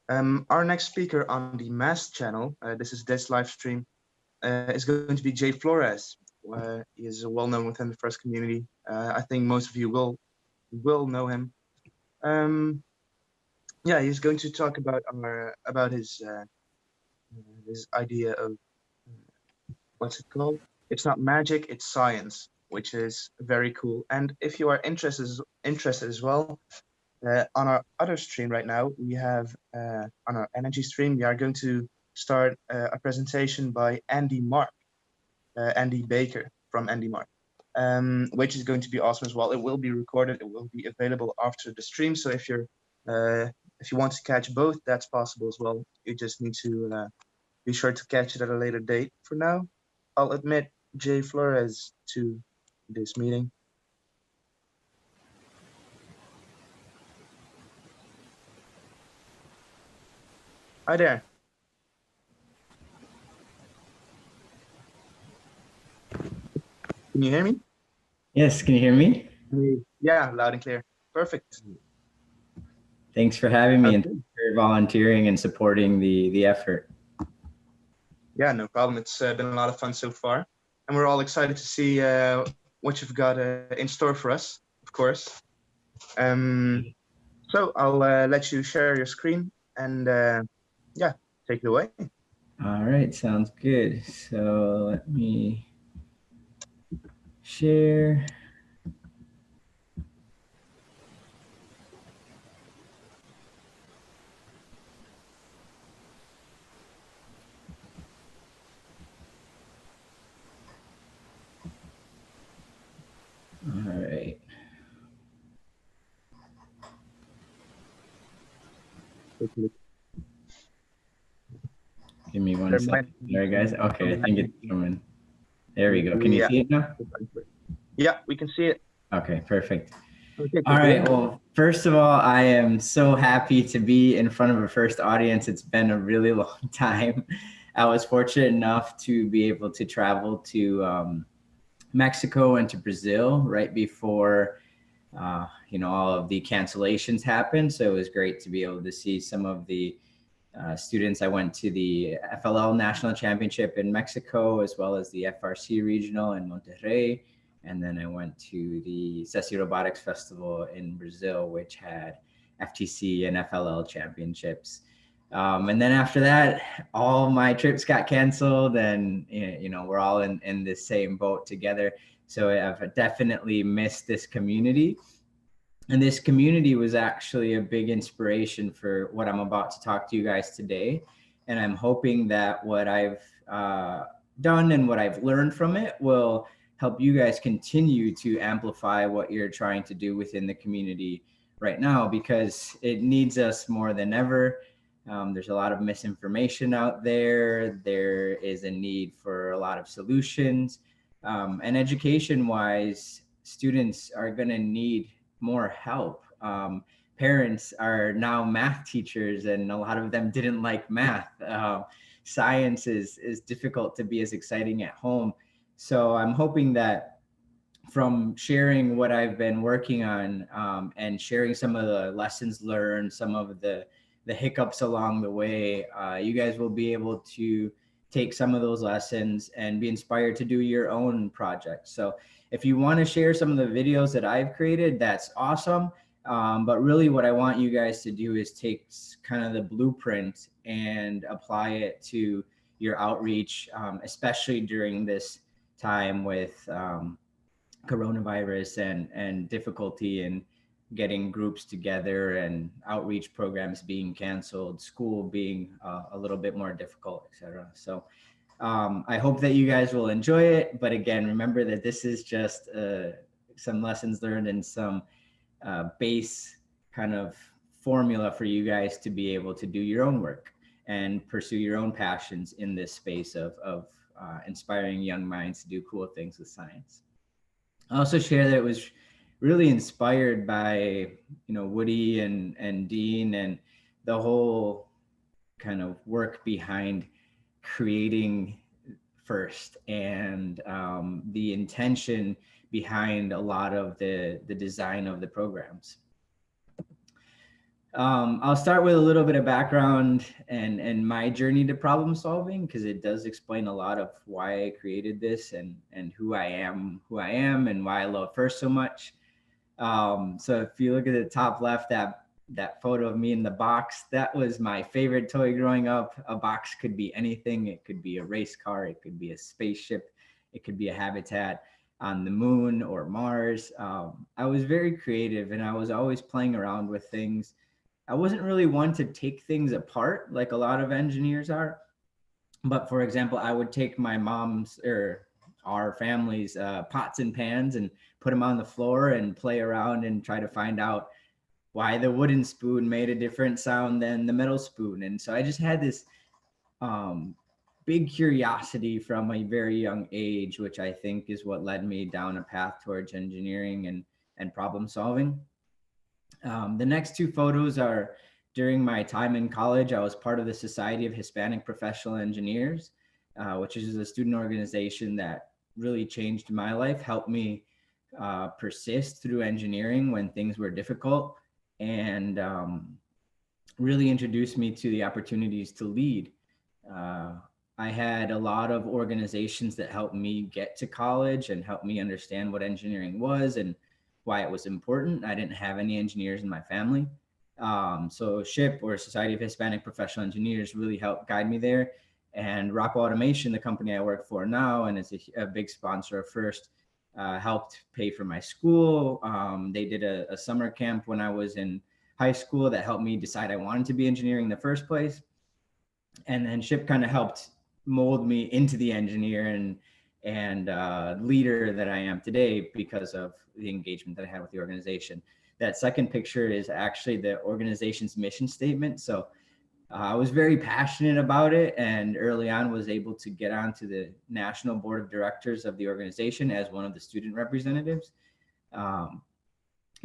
Our next speaker on the Mass channel, this live stream, is going to be Jay Flores. He is well known within the First community. I think most of you will know him. Um, yeah, he's going to talk about his idea of what's it called? It's not magic, it's science, which is very cool. And if you are interested as well, on our other stream right now, we have on our energy stream, we are going to start a presentation by Andy Baker from Andy Mark, which is going to be awesome as well. It will be recorded. It will be available after the stream. So if you want to catch both, that's possible as well. You just need to be sure to catch it at a later date. For now, I'll admit Jay Flores to this meeting. Hi there. Can you hear me? Yes, can you hear me? Yeah, loud and clear. Perfect. Thanks for having me and Okay. for volunteering and supporting the effort. Yeah, no problem. It's been a lot of fun so far. And we're all excited to see what you've got in store for us, of course. So I'll let you share your screen and yeah, take it away. All right, sounds good. So let me share. All right. Give me one second. There, guys. Okay, I think it's coming. There we go. Can you see it now? Yeah, we can see it. Okay, perfect. Okay, All right. Well, first of all, I am so happy to be in front of a first audience. It's been a really long time. I was fortunate enough to be able to travel to Mexico and to Brazil right before all of the cancellations happened. So it was great to be able to see some of the students. I went to the FLL National Championship in Mexico, as well as the FRC Regional in Monterrey. And then I went to the CESI Robotics Festival in Brazil, which had FTC and FLL championships. And then after that, all my trips got canceled, and we're all in the same boat together. So I've definitely missed this community. And this community was actually a big inspiration for what I'm about to talk to you guys today. And I'm hoping that what I've done and what I've learned from it will help you guys continue to amplify what you're trying to do within the community right now, because it needs us more than ever. There's a lot of misinformation out there. There is a need for a lot of solutions. And education wise, students are going to need more help. Parents are now math teachers, and a lot of them didn't like math. Science is difficult to be as exciting at home. So I'm hoping that from sharing what I've been working on and sharing some of the lessons learned, some of the hiccups along the way, you guys will be able to take some of those lessons and be inspired to do your own projects. So if you want to share some of the videos that I've created, that's awesome. But really what I want you guys to do is take kind of the blueprint and apply it to your outreach, especially during this time with coronavirus and difficulty in getting groups together and outreach programs being canceled, school being a little bit more difficult, etc. So I hope that you guys will enjoy it. But again, remember that this is just some lessons learned and some base kind of formula for you guys to be able to do your own work and pursue your own passions in this space of inspiring young minds to do cool things with science. I also share that it was really inspired by Woody and Dean and the whole kind of work behind creating first and the intention behind a lot of the design of the programs. I'll start with a little bit of background and my journey to problem solving, because it does explain a lot of why I created this and who I am, and why I love First so much. So if you look at the top left, that photo of me in the box, that was my favorite toy growing up. A box could be anything. It could be a race car. It could be a spaceship. It could be a habitat on the moon or Mars. I was very creative, and I was always playing around with things. I wasn't really one to take things apart like a lot of engineers are. But for example, I would take my mom's or our family's pots and pans and put them on the floor and play around and try to find out why the wooden spoon made a different sound than the metal spoon. And so I just had this um, big curiosity from a very young age, which I think is what led me down a path towards engineering and problem solving. The next two photos are during my time in college. I was part of the Society of Hispanic Professional Engineers, which is a student organization that really changed my life, helped me persist through engineering when things were difficult, and really introduced me to the opportunities to lead. Uh, I had a lot of organizations that helped me get to college and helped me understand what engineering was and why it was important. I didn't have any engineers in my family. So SHIP, or Society of Hispanic Professional Engineers, really helped guide me there. And Rockwell Automation, the company I work for now, and is a big sponsor of First, helped pay for my school. They did a summer camp when I was in high school that helped me decide I wanted to be engineering in the first place. And then SHIP kind of helped mold me into the engineer and leader that I am today because of the engagement that I had with the organization. That second picture is actually the organization's mission statement. So I was very passionate about it, and early on was able to get onto the national board of directors of the organization as one of the student representatives. And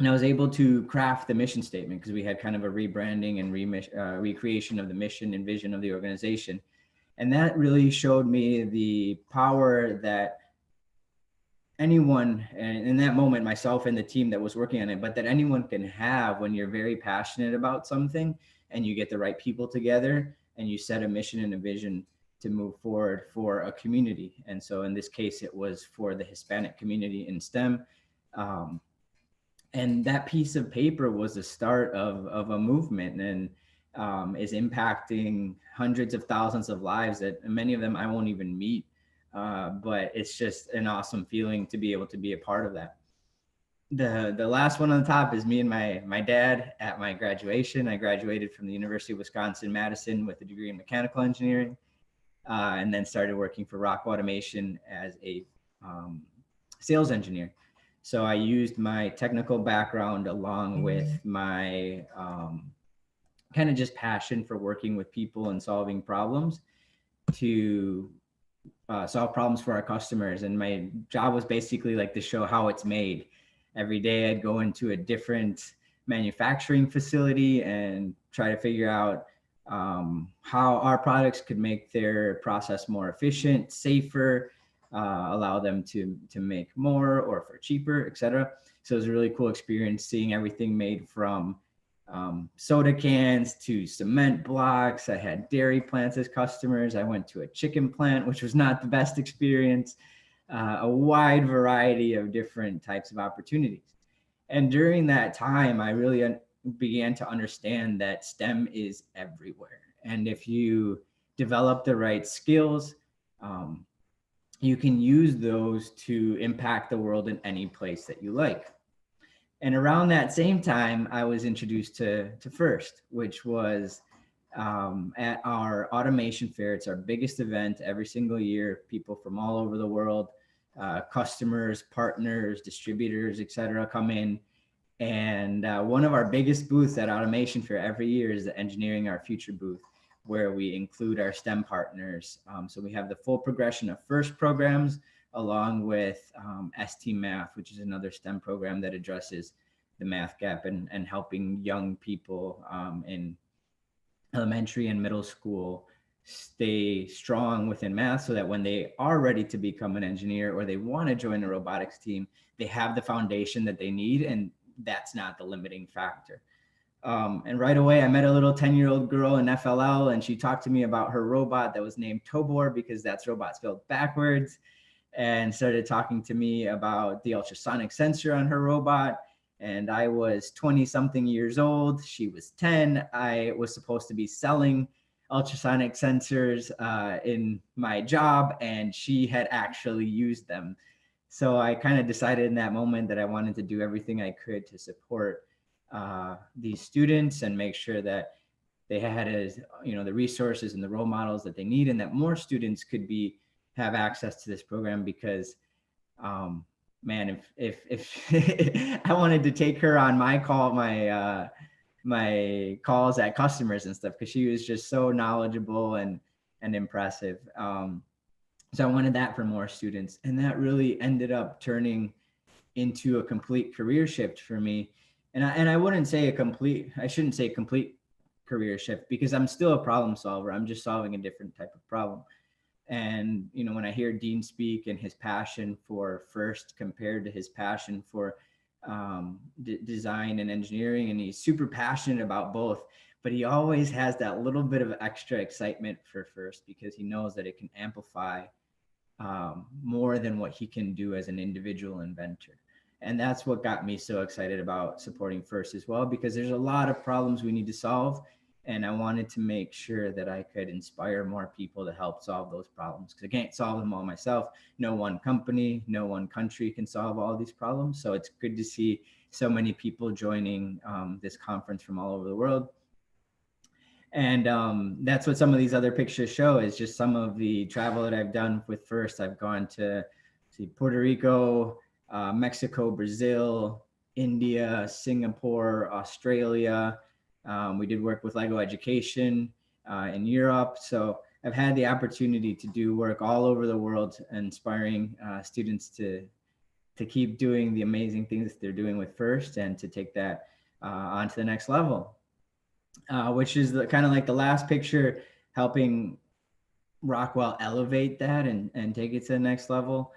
I was able to craft the mission statement because we had kind of a rebranding and recreation of the mission and vision of the organization. And that really showed me the power that anyone, and in that moment, myself and the team that was working on it, but that anyone can have when you're very passionate about something and you get the right people together and you set a mission and a vision to move forward for a community. And so in this case, it was for the Hispanic community in STEM. And that piece of paper was the start of a movement, and is impacting hundreds of thousands of lives that many of them I won't even meet. But it's just an awesome feeling to be able to be a part of that. The last one on the top is me and my dad at my graduation. I graduated from the University of Wisconsin-Madison with a degree in mechanical engineering, and then started working for Rockwell Automation as a sales engineer. So I used my technical background along with my kind of just passion for working with people and solving problems to solve problems for our customers. And my job was basically like to show how it's made. Every day I'd go into a different manufacturing facility and try to figure out how our products could make their process more efficient, safer, allow them to make more or for cheaper, etc. So it was a really cool experience seeing everything made from soda cans to cement blocks. I had dairy plants as customers. I went to a chicken plant, which was not the best experience. A wide variety of different types of opportunities. And during that time, I really began to understand that STEM is everywhere. And if you develop the right skills, you can use those to impact the world in any place that you like. And around that same time, I was introduced to First, which was at our automation fair. It's our biggest event every single year. People from all over the world, customers, partners, distributors, etc., come in. And one of our biggest booths at Automation Fair every year is the Engineering Our Future booth, where we include our STEM partners. So we have the full progression of First programs along with ST Math, which is another STEM program that addresses the math gap and helping young people in elementary and middle school stay strong within math so that when they are ready to become an engineer or they want to join a robotics team, they have the foundation that they need, and that's not the limiting factor. And right away, I met a little 10-year-old girl in FLL, and she talked to me about her robot that was named Tobor because that's robot spelled backwards, and started talking to me about the ultrasonic sensor on her robot. And I was 20 something years old. She was 10. I was supposed to be selling ultrasonic sensors in my job, and she had actually used them. So I kind of decided in that moment that I wanted to do everything I could to support these students and make sure that they had the resources and the role models that they need, and that more students could have access to this program. Because man, if I wanted to take her on my calls at customers and stuff, because she was just so knowledgeable and impressive. So I wanted that for more students, and that really ended up turning into a complete career shift for me. And I wouldn't say I shouldn't say complete career shift, because I'm still a problem solver. I'm just solving a different type of problem. And when I hear Dean speak and his passion for FIRST compared to his passion for design and engineering, and he's super passionate about both, but he always has that little bit of extra excitement for FIRST because he knows that it can amplify more than what he can do as an individual inventor. And that's what got me so excited about supporting FIRST as well, because there's a lot of problems we need to solve. And I wanted to make sure that I could inspire more people to help solve those problems, because I can't solve them all myself. No one company, no one country can solve all these problems. So it's good to see so many people joining this conference from all over the world. And that's what some of these other pictures show, is just some of the travel that I've done with FIRST. I've gone to Puerto Rico, Mexico, Brazil, India, Singapore, Australia. We did work with Lego Education in Europe. So I've had the opportunity to do work all over the world, inspiring students to keep doing the amazing things that they're doing with FIRST, and to take that on to the next level. Which is kind of like the last picture, helping Rockwell elevate that and take it to the next level.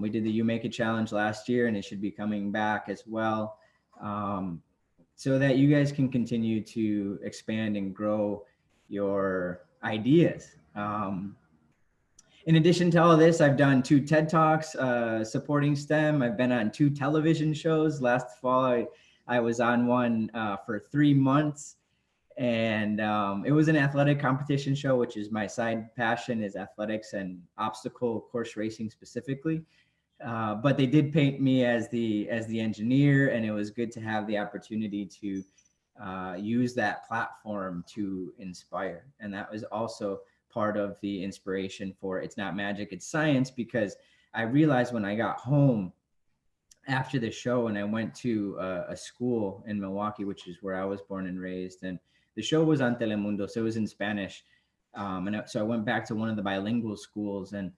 We did the You Make It challenge last year, and it should be coming back as well, so that you guys can continue to expand and grow your ideas. In addition to all of this, I've done 2 TED Talks supporting STEM. I've been on 2 television shows. Last fall, I was on one for 3 months. And it was an athletic competition show, which is my side passion, is athletics and obstacle course racing specifically. But they did paint me as the engineer, and it was good to have the opportunity to use that platform to inspire. And that was also part of the inspiration for It's Not Magic, It's Science, because I realized when I got home after the show, and I went to a school in Milwaukee, which is where I was born and raised, and the show was on Telemundo, so it was in Spanish. So I went back to one of the bilingual schools, and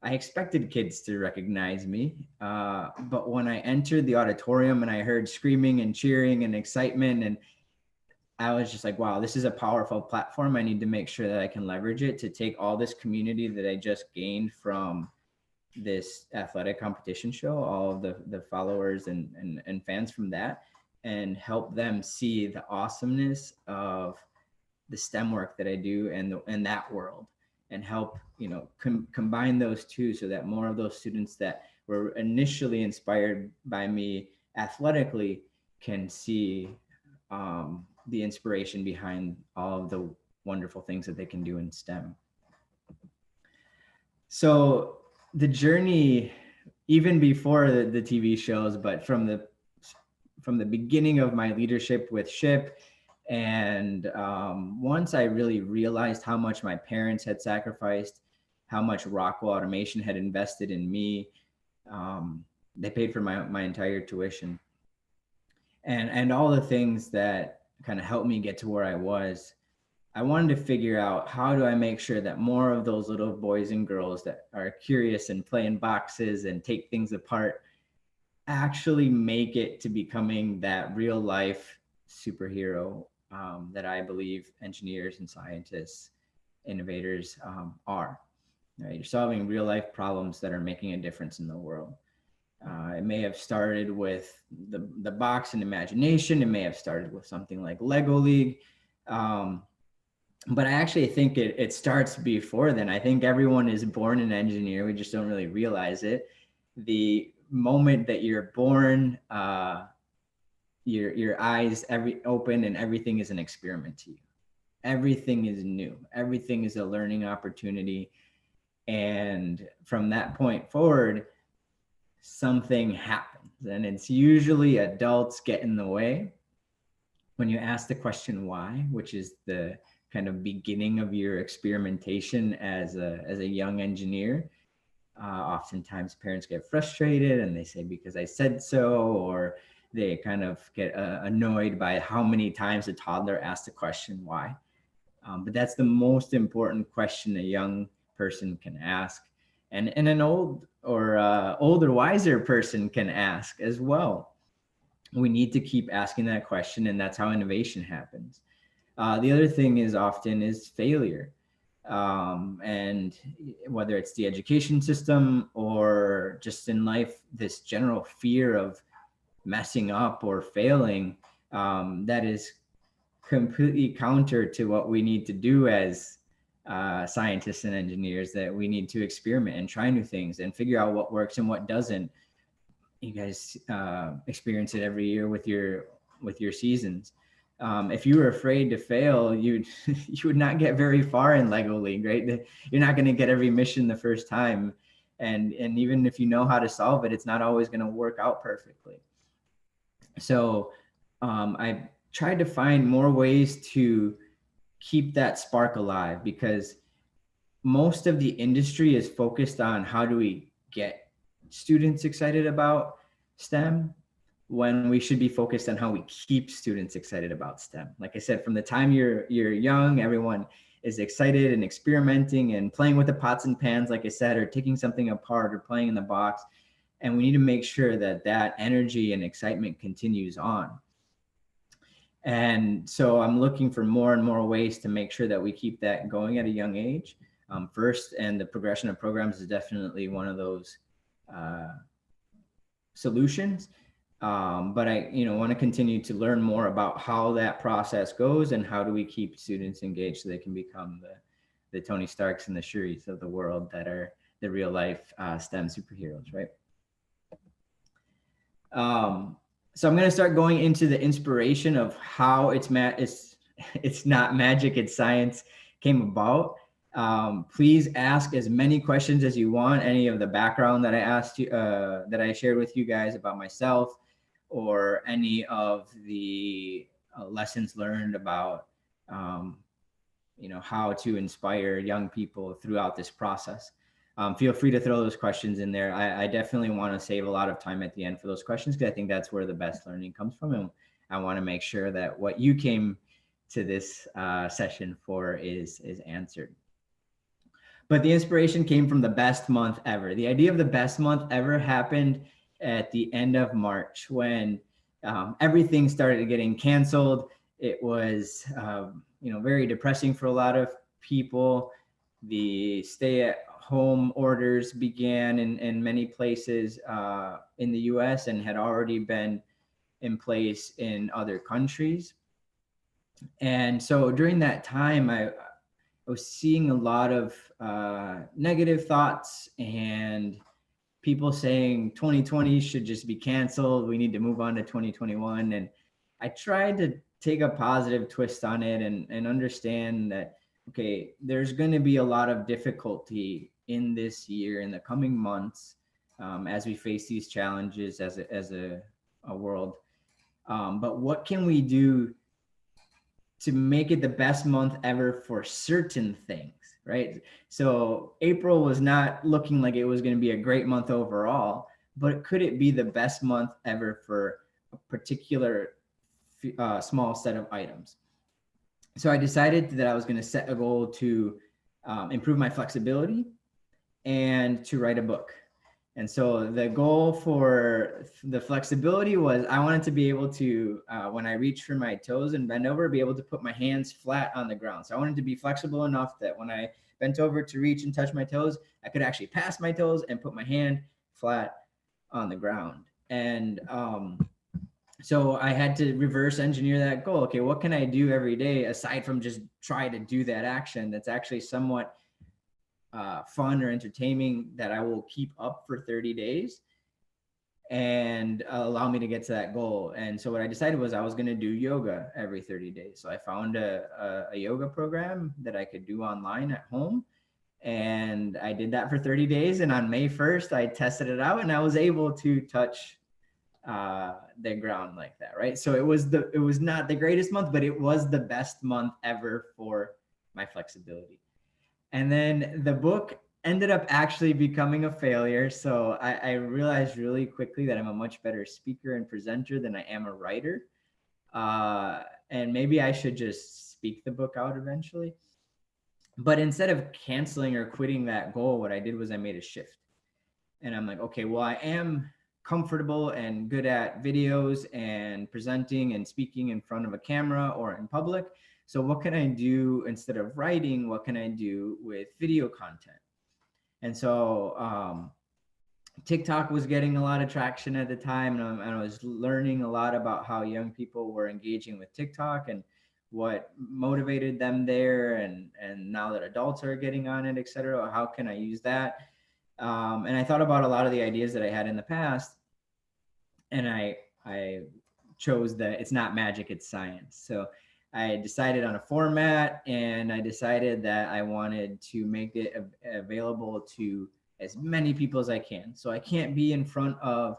I expected kids to recognize me. But when I entered the auditorium and I heard screaming and cheering and excitement, and I was just like, wow, this is a powerful platform. I need to make sure that I can leverage it to take all this community that I just gained from this athletic competition show, all of the followers and fans from that, and help them see the awesomeness of the STEM work that I do and that world, and help combine those two, so that more of those students that were initially inspired by me athletically can see the inspiration behind all of the wonderful things that they can do in STEM. So the journey, even before the TV shows, but from the beginning of my leadership with SHIP, and once I really realized how much my parents had sacrificed, how much Rockwell Automation had invested in me, they paid for my entire tuition, and all the things that kind of helped me get to where I was. I wanted to figure out, how do I make sure that more of those little boys and girls that are curious and play in boxes and take things apart actually make it to becoming that real life superhero that I believe engineers and scientists, innovators are. Right? You're solving real life problems that are making a difference in the world. It may have started with the box and imagination. It may have started with something like Lego League. Um, but I actually think it starts before then. I think everyone is born an engineer. We just don't really realize it. The moment that you're born, your eyes every open and everything is an experiment to you. Everything is new. Everything is a learning opportunity. And from that point forward, something happens. And it's usually adults get in the way. When you ask the question why, which is the kind of beginning of your experimentation as a young engineer, oftentimes parents get frustrated and they say, because I said so, or they kind of get annoyed by how many times a toddler asks the question why. But that's the most important question a young person can ask, and an old or older, wiser person can ask as well. We need to keep asking that question, and that's how innovation happens. The other thing is often is failure, and whether it's the education system or just in life, this general fear of messing up or failing, that is completely counter to what we need to do as scientists and engineers. That we need to experiment and try new things and figure out what works and what doesn't. You guys experience it every year with your seasons. If you were afraid to fail, you would not get very far in Lego League, right? You're not going to get every mission the first time, and even if you know how to solve it, it's not always going to work out perfectly. So I tried to find more ways to keep that spark alive, because most of the industry is focused on how do we get students excited about STEM, when we should be focused on how we keep students excited about STEM. Like I said, from the time you're young, everyone is excited and experimenting and playing with the pots and pans, like I said, or taking something apart or playing in the box. And we need to make sure that that energy and excitement continues on. And so I'm looking for more and more ways to make sure that we keep that going at a young age. First, and the progression of programs is definitely one of those solutions. But I, want to continue to learn more about how that process goes and how do we keep students engaged so they can become the Tony Starks and the Shuris of the world that are the real life STEM superheroes, right? So I'm going to start going into the inspiration of how it's not magic, it's science came about. Please ask as many questions as you want. Any of the background that I asked you, that I shared with you guys about myself, or any of the lessons learned about, how to inspire young people throughout this process. Feel free to throw those questions in there. I definitely want to save a lot of time at the end for those questions, because I think that's where the best learning comes from. And I want to make sure that what you came to this session for is answered. But the inspiration came from the best month ever. The idea of the best month ever happened at the end of March, when everything started getting canceled. It was, very depressing for a lot of people. The stay-at-home orders began in many places in the U.S. and had already been in place in other countries. And so during that time, I was seeing a lot of negative thoughts and people saying 2020 should just be canceled. We need to move on to 2021. And I tried to take a positive twist on it and understand that, okay, there's going to be a lot of difficulty in this year, in the coming months, as we face these challenges as a world. But what can we do to make it the best month ever for certain things, right? So April was not looking like it was going to be a great month overall, but could it be the best month ever for a particular small set of items? So I decided that I was going to set a goal to improve my flexibility and to write a book. And so the goal for the flexibility was I wanted to be able to, when I reach for my toes and bend over, be able to put my hands flat on the ground. So I wanted to be flexible enough that when I bent over to reach and touch my toes, I could actually pass my toes and put my hand flat on the ground. And so I had to reverse engineer that goal. Okay, what can I do every day aside from just try to do that action that's actually somewhat fun or entertaining, that I will keep up for 30 days and allow me to get to that goal. And so what I decided was I was going to do yoga every 30 days. So I found a yoga program that I could do online at home. And I did that for 30 days. And on May 1st, I tested it out and I was able to touch the ground like that. Right. So it was not the greatest month, but it was the best month ever for my flexibility. And then the book ended up actually becoming a failure. So I realized really quickly that I'm a much better speaker and presenter than I am a writer. And maybe I should just speak the book out eventually. But instead of canceling or quitting that goal, what I did was I made a shift. And I'm like, okay, well, I am comfortable and good at videos and presenting and speaking in front of a camera or in public. So what can I do instead of writing? What can I do with video content? And so TikTok was getting a lot of traction at the time, and I was learning a lot about how young people were engaging with TikTok and what motivated them there, and now that adults are getting on it, et cetera, how can I use that? And I thought about a lot of the ideas that I had in the past, and I chose that it's not magic, it's science. So I decided on a format, and I decided that I wanted to make it available to as many people as I can. So I can't be in front of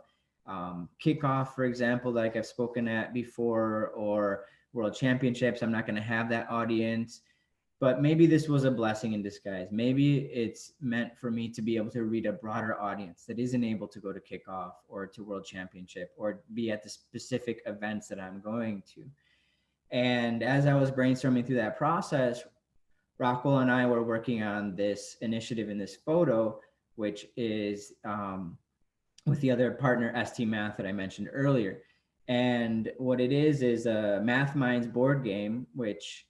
kickoff, for example, like I've spoken at before, or world championships. I'm not going to have that audience. But maybe this was a blessing in disguise. Maybe it's meant for me to be able to reach a broader audience that isn't able to go to kickoff or to world championship or be at the specific events that I'm going to. And as I was brainstorming through that process, Rockwell and I were working on this initiative in this photo, which is with the other partner, ST Math, that I mentioned earlier. And what it is a Math Minds board game, which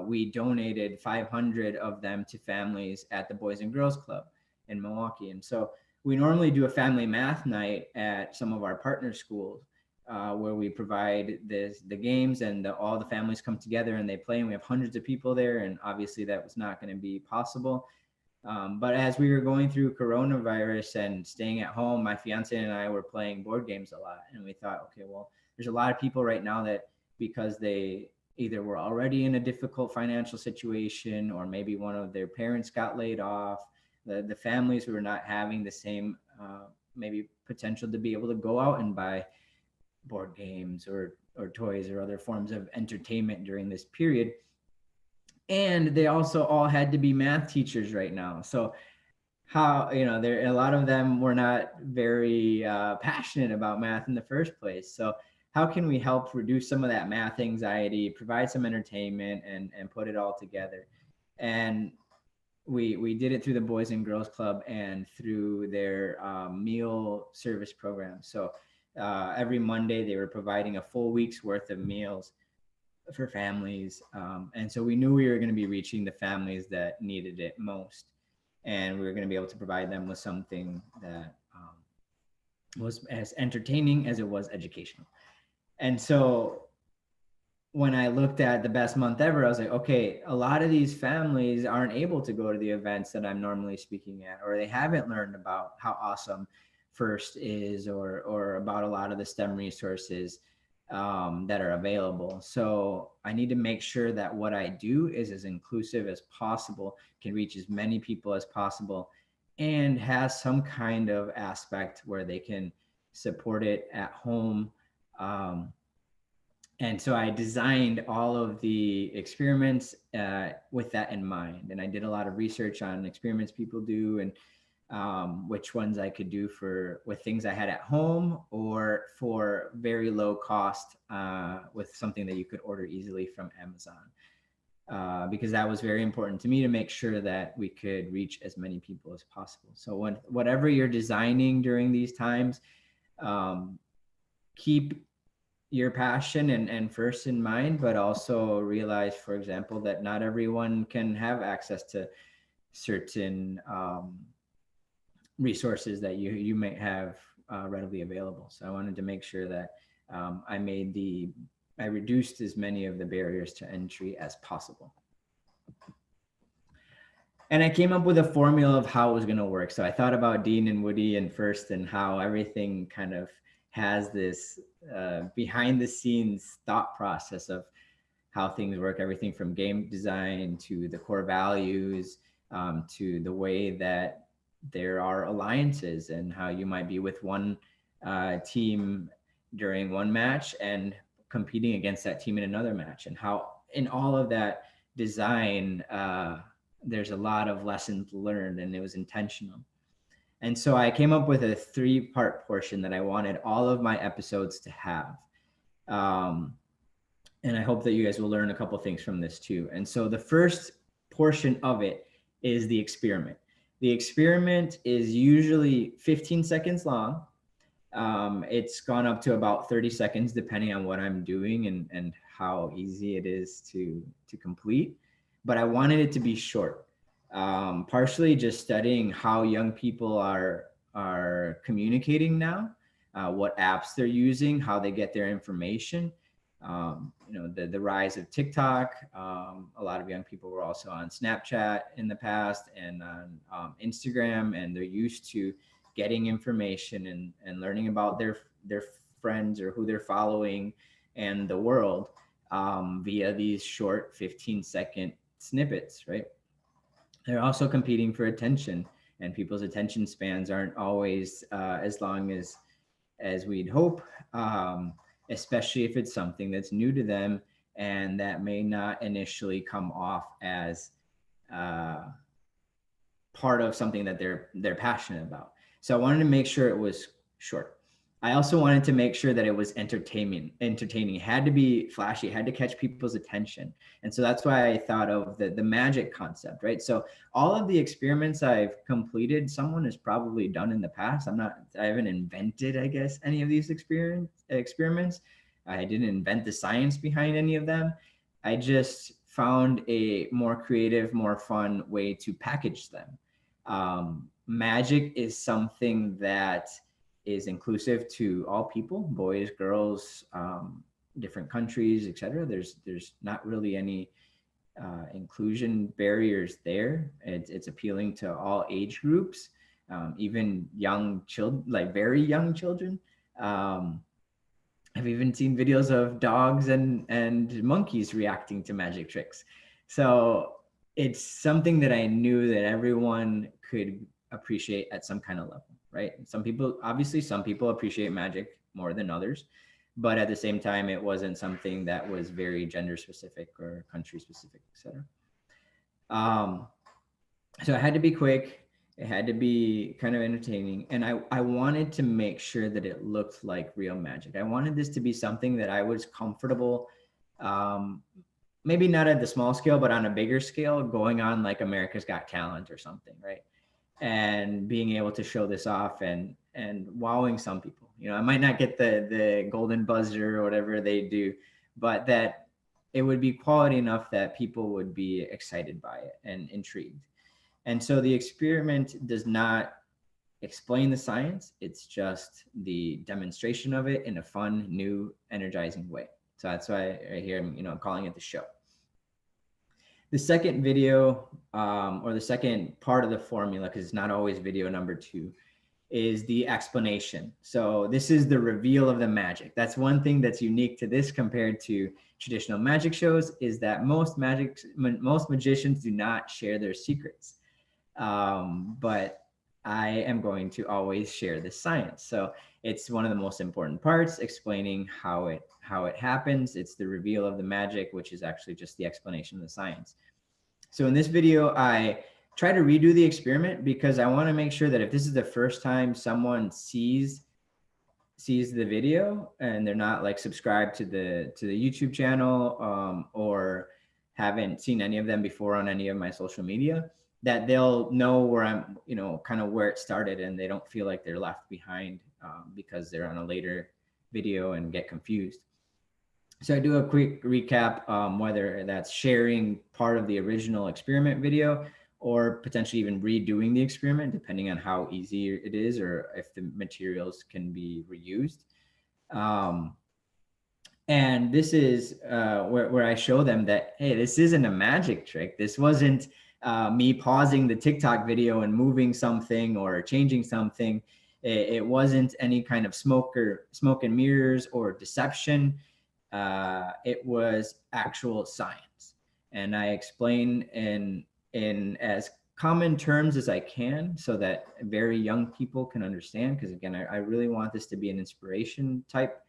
we donated 500 of them to families at the Boys and Girls Club in Milwaukee. And so we normally do a family math night at some of our partner schools where we provide the games, and all the families come together and they play, and we have hundreds of people there. And obviously that was not going to be possible. But as we were going through coronavirus and staying at home, my fiance and I were playing board games a lot. And we thought, okay, well, there's a lot of people right now that because they either were already in a difficult financial situation, or maybe one of their parents got laid off, the families who are not having the same maybe potential to be able to go out and buy board games or toys or other forms of entertainment during this period. And they also all had to be math teachers right now. So how, there, a lot of them were not very passionate about math in the first place. So how can we help reduce some of that math anxiety, provide some entertainment, and put it all together? And we did it through the Boys and Girls Club and through their meal service program. So every Monday they were providing a full week's worth of meals for families. And so we knew we were going to be reaching the families that needed it most. And we were going to be able to provide them with something that was as entertaining as it was educational. And so when I looked at the best month ever, I was like, okay, a lot of these families aren't able to go to the events that I'm normally speaking at, or they haven't learned about how awesome FIRST is, or about a lot of the STEM resources that are available. So I need to make sure that what I do is as inclusive as possible, can reach as many people as possible, and has some kind of aspect where they can support it at home. And so I designed all of the experiments with that in mind. And I did a lot of research on experiments people do, and which ones I could do with things I had at home, or for very low cost with something that you could order easily from Amazon. Because that was very important to me, to make sure that we could reach as many people as possible. So whatever you're designing during these times, keep your passion and FIRST in mind, but also realize, for example, that not everyone can have access to certain resources that you may have readily available. So I wanted to make sure that I reduced as many of the barriers to entry as possible. And I came up with a formula of how it was going to work. So I thought about Dean and Woody and first, and how everything kind of has this behind the scenes thought process of how things work, everything from game design to the core values, to the way that there are alliances and how you might be with one team during one match and competing against that team in another match, and how in all of that design, there's a lot of lessons learned, and it was intentional. And so I came up with a 3-part portion that I wanted all of my episodes to have. And I hope that you guys will learn a couple things from this too. And so the first portion of it is the experiment. The experiment is usually 15 seconds long. It's gone up to about 30 seconds depending on what I'm doing and how easy it is to complete. But I wanted it to be short, partially just studying how young people are communicating now, what apps they're using, how they get their information. The rise of TikTok. A lot of young people were also on Snapchat in the past and on Instagram, and they're used to getting information and learning about their friends or who they're following and the world via these short 15-second snippets, right? They're also competing for attention, and people's attention spans aren't always as long as we'd hope, especially if it's something that's new to them and that may not initially come off as part of something that they're passionate about. So I wanted to make sure it was short. I also wanted to make sure that it was entertaining. It had to be flashy, it had to catch people's attention. And so that's why I thought of the magic concept, right? So all of the experiments I've completed, someone has probably done in the past. I haven't invented, I guess, any of these experiments. I didn't invent the science behind any of them. I just found a more creative, more fun way to package them. Magic is something that is inclusive to all people, boys, girls, different countries, etc. There's not really any inclusion barriers there. It's appealing to all age groups, even young children, like very young children. I've even seen videos of dogs and monkeys reacting to magic tricks. So it's something that I knew that everyone could appreciate at some kind of level, right? Some people appreciate magic more than others, but at the same time, it wasn't something that was very gender specific or country specific, etc. So it had to be quick. It had to be kind of entertaining. And I wanted to make sure that it looked like real magic. I wanted this to be something that I was comfortable, maybe not at the small scale, but on a bigger scale, going on like America's Got Talent or something, right? And being able to show this off and wowing some people. I might not get the golden buzzer or whatever they do, but that it would be quality enough that people would be excited by it and intrigued. And so the experiment does not explain the science. It's just the demonstration of it in a fun, new, energizing way. So that's why right here, I'm calling it the show. The second video, or the second part of the formula, because it's not always video number 2, is the explanation. So this is the reveal of the magic. That's one thing that's unique to this compared to traditional magic shows, is that most magicians do not share their secrets. But I am going to always share the science. So it's one of the most important parts, explaining how it happens. It's the reveal of the magic, which is actually just the explanation of the science. So in this video, I try to redo the experiment because I want to make sure that if this is the first time someone sees the video and they're not like subscribed to the YouTube channel, or haven't seen any of them before on any of my social media, that they'll know where I'm, kind of where it started, and they don't feel like they're left behind because they're on a later video and get confused. So I do a quick recap, whether that's sharing part of the original experiment video or potentially even redoing the experiment, depending on how easy it is or if the materials can be reused. Um, and this is where I show them that, hey, this isn't a magic trick. This wasn't me pausing the TikTok video and moving something or changing something. It wasn't any kind of smoke and mirrors or deception. It was actual science. And I explain in as common terms as I can so that very young people can understand. Because again, I really want this to be an inspiration type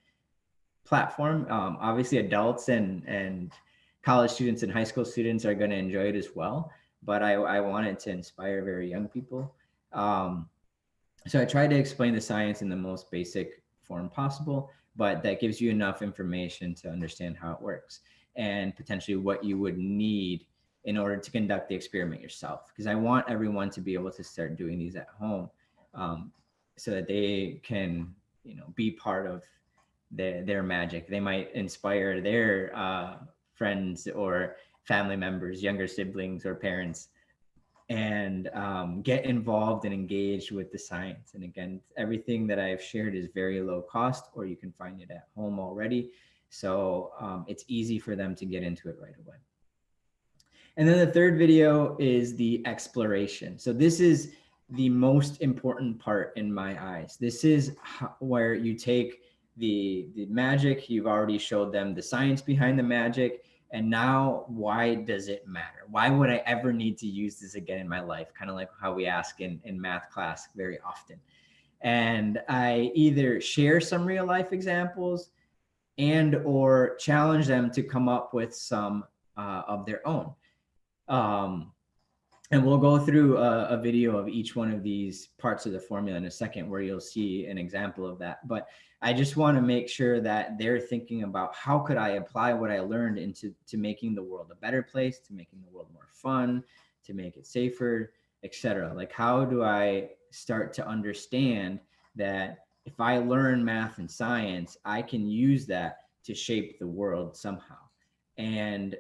platform. Obviously, adults and college students and high school students are going to enjoy it as well. But I wanted to inspire very young people. So I tried to explain the science in the most basic form possible, but that gives you enough information to understand how it works and potentially what you would need in order to conduct the experiment yourself. Because I want everyone to be able to start doing these at home, so that they can, be part of their magic. They might inspire their friends or family members, younger siblings or parents, and get involved and engaged with the science. And again, everything that I've shared is very low cost, or you can find it at home already. So it's easy for them to get into it right away. And then the third video is the exploration. So this is the most important part in my eyes. This is where you take the magic, you've already showed them the science behind the magic, and now why does it matter? Why would I ever need to use this again in my life? Kind of like how we ask in math class very often. And I either share some real life examples and or challenge them to come up with some of their own. And we'll go through a video of each one of these parts of the formula in a second where you'll see an example of that. But I just want to make sure that they're thinking about how could I apply what I learned into making the world a better place, to making the world more fun, to make it safer, etc. Like, how do I start to understand that if I learn math and science, I can use that to shape the world somehow. And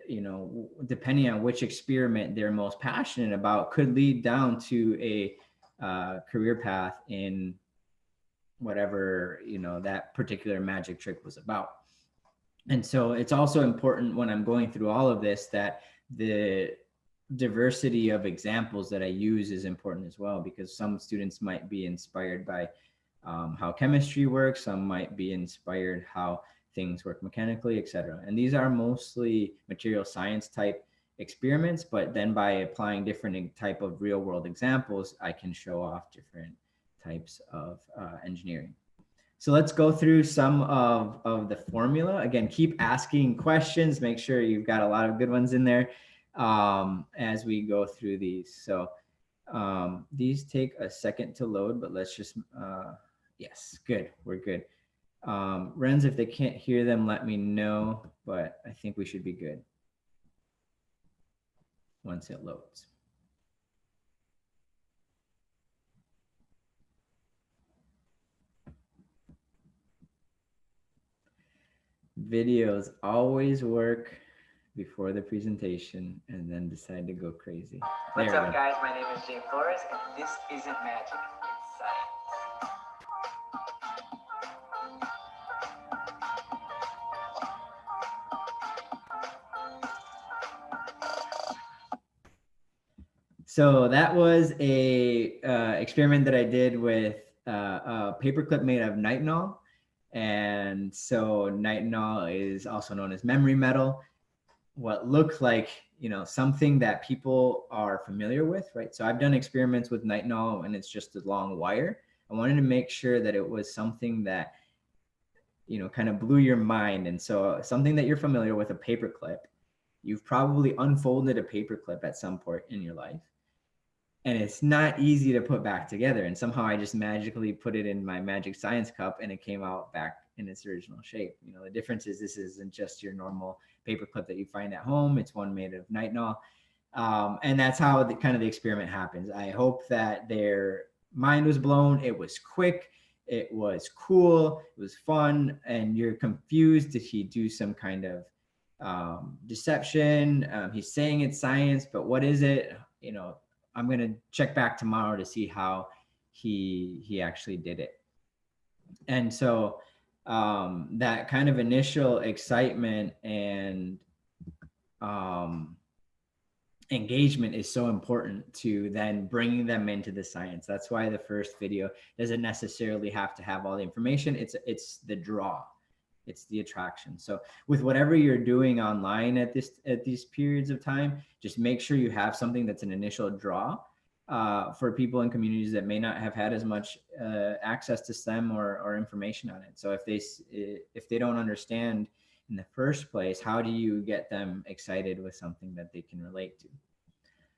depending on which experiment they're most passionate about could lead down to a career path in whatever that particular magic trick was about. And so it's also important when I'm going through all of this that the diversity of examples that I use is important as well, because some students might be inspired by how chemistry works, some might be inspired how things work mechanically, etc. And these are mostly material science type experiments, but then by applying different type of real world examples, I can show off different types of engineering. So let's go through some of the formula. Again, keep asking questions. Make sure you've got a lot of good ones in there as we go through these. So these take a second to load, but let's just, yes, good, we're good. Renz, if they can't hear them, let me know, but I think we should be good once it loads. Videos always work before the presentation and then decide to go crazy. What's up, guys? My name is Jay Flores, and this isn't magic, it's science. So that was a experiment that I did with a paperclip made of nitinol. And so nitinol is also known as memory metal. What looked like, something that people are familiar with, right? So I've done experiments with nitinol and it's just a long wire. I wanted to make sure that it was something that, kind of blew your mind. And so something that you're familiar with, a paperclip, you've probably unfolded a paperclip at some point in your life. And it's not easy to put back together. And somehow I just magically put it in my magic science cup and it came out back in its original shape. The difference is this isn't just your normal paperclip that you find at home. It's one made of nitinol. And that's how the experiment happens. I hope that their mind was blown. It was quick. It was cool. It was fun. And you're confused. Did he do some kind of deception? He's saying it's science, but what is it? I'm going to check back tomorrow to see how he actually did it. And so that kind of initial excitement and engagement is so important to then bringing them into the science. That's why the first video doesn't necessarily have to have all the information. It's the draw, it's the attraction. So with whatever you're doing online at these periods of time, just make sure you have something that's an initial draw for people in communities that may not have had as much access to STEM or information on it. So if they don't understand in the first place, how do you get them excited with something that they can relate to?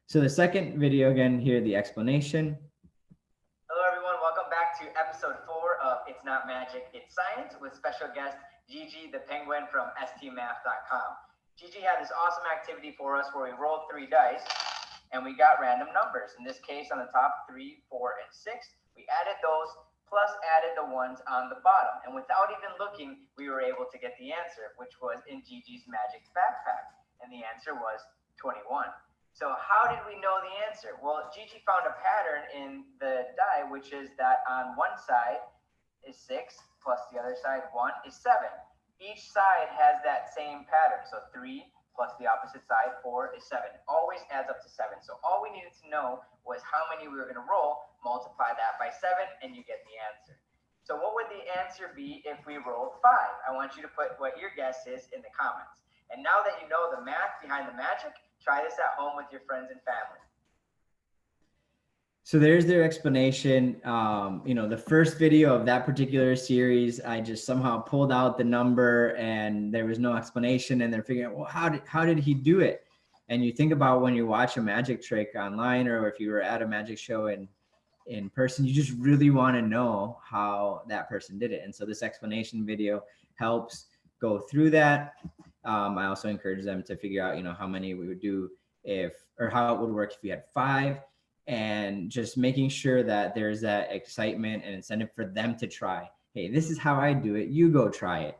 So the second video, again, here, the explanation. Hello, everyone. Welcome back to episode 4 of It's Not Magic, It's Science with special guest Gigi the Penguin from stmath.com. Gigi had this awesome activity for us where we rolled 3 dice and we got random numbers. In this case, on the top, 3, 4, and 6. We added those plus added the ones on the bottom. And without even looking, we were able to get the answer, which was in Gigi's magic backpack. And the answer was 21. So how did we know the answer? Well, Gigi found a pattern in the die, which is that on one side is 6 plus the other side 1 is 7. Each side has that same pattern. So 3 plus the opposite side, 4 is 7. Always adds up to 7. So all we needed to know was how many we were going to roll, multiply that by 7, and you get the answer. So what would the answer be if we rolled 5? I want you to put what your guess is in the comments. And now that you know the math behind the magic, try this at home with your friends and family. So there's their explanation. The first video of that particular series, I just somehow pulled out the number and there was no explanation, and they're figuring out, well, how did he do it? And you think about when you watch a magic trick online, or if you were at a magic show in person, you just really want to know how that person did it. And so this explanation video helps go through that. I also encourage them to figure out, how many we would do how it would work if you had 5, and just making sure that there's that excitement and incentive for them to try. Hey, this is how I do it. You go try it.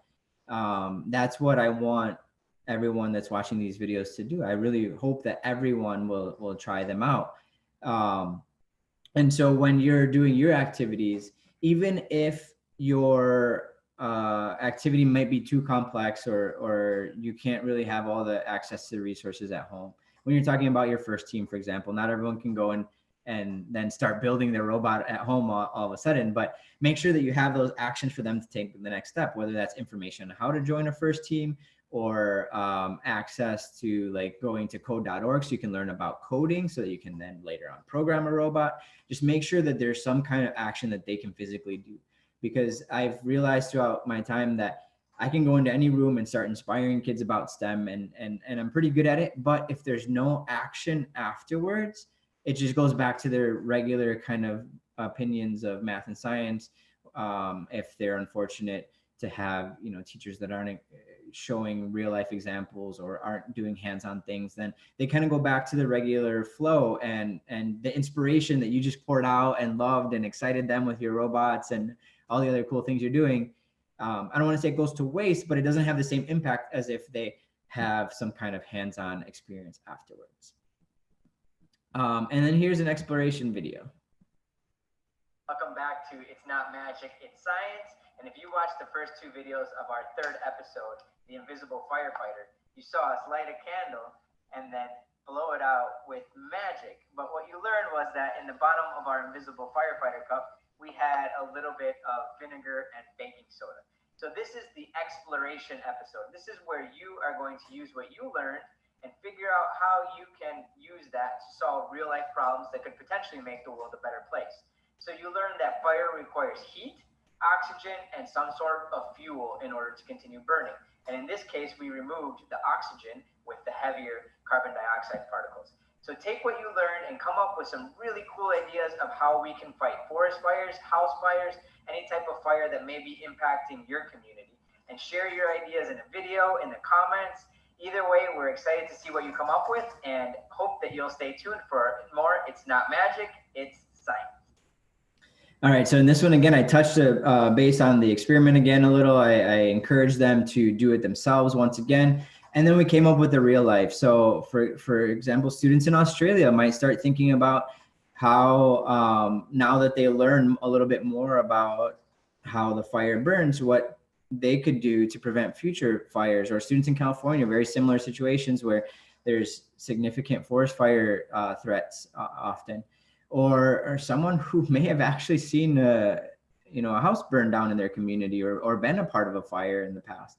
That's what I want everyone that's watching these videos to do. I really hope that everyone will try them out. And so when you're doing your activities, even if your activity might be too complex or you can't really have all the access to the resources at home. When you're talking about your first team, for example, not everyone can go and then start building their robot at home all of a sudden, but make sure that you have those actions for them to take the next step, whether that's information on how to join a first team or access to like going to code.org so you can learn about coding so that you can then later on program a robot. Just make sure that there's some kind of action that they can physically do. Because I've realized throughout my time that I can go into any room and start inspiring kids about STEM and I'm pretty good at it. But if there's no action afterwards, it just goes back to their regular kind of opinions of math and science. If they're unfortunate to have, teachers that aren't showing real life examples or aren't doing hands-on things, then they kind of go back to the regular flow and the inspiration that you just poured out and loved and excited them with your robots and all the other cool things you're doing. I don't want to say it goes to waste, but it doesn't have the same impact as if they have some kind of hands-on experience afterwards. And then here's an exploration video. Welcome back to It's Not Magic, It's Science. And if you watched the first 2 videos of our 3rd episode, The Invisible Firefighter, you saw us light a candle and then blow it out with magic. But what you learned was that in the bottom of our Invisible Firefighter cup, we had a little bit of vinegar and baking soda. So this is the exploration episode. This is where you are going to use what you learned and figure out how you can use that to solve real life problems that could potentially make the world a better place. So you learned that fire requires heat, oxygen, and some sort of fuel in order to continue burning. And in this case, we removed the oxygen with the heavier carbon dioxide particles. So take what you learned and come up with some really cool ideas of how we can fight forest fires, house fires, any type of fire that may be impacting your community. And share your ideas in a video, in the comments. Either way, we're excited to see what you come up with and hope that you'll stay tuned for more. It's not magic, it's science. All right, so in this one, again, I touched base on the experiment again a little. I encourage them to do it themselves once again. And then we came up with the real life. So for example, students in Australia might start thinking about how now that they learn a little bit more about how the fire burns, what they could do to prevent future fires. Or students in California, very similar situations where there's significant forest fire threats often. Or someone who may have actually seen a house burn down in their community, or been a part of a fire in the past,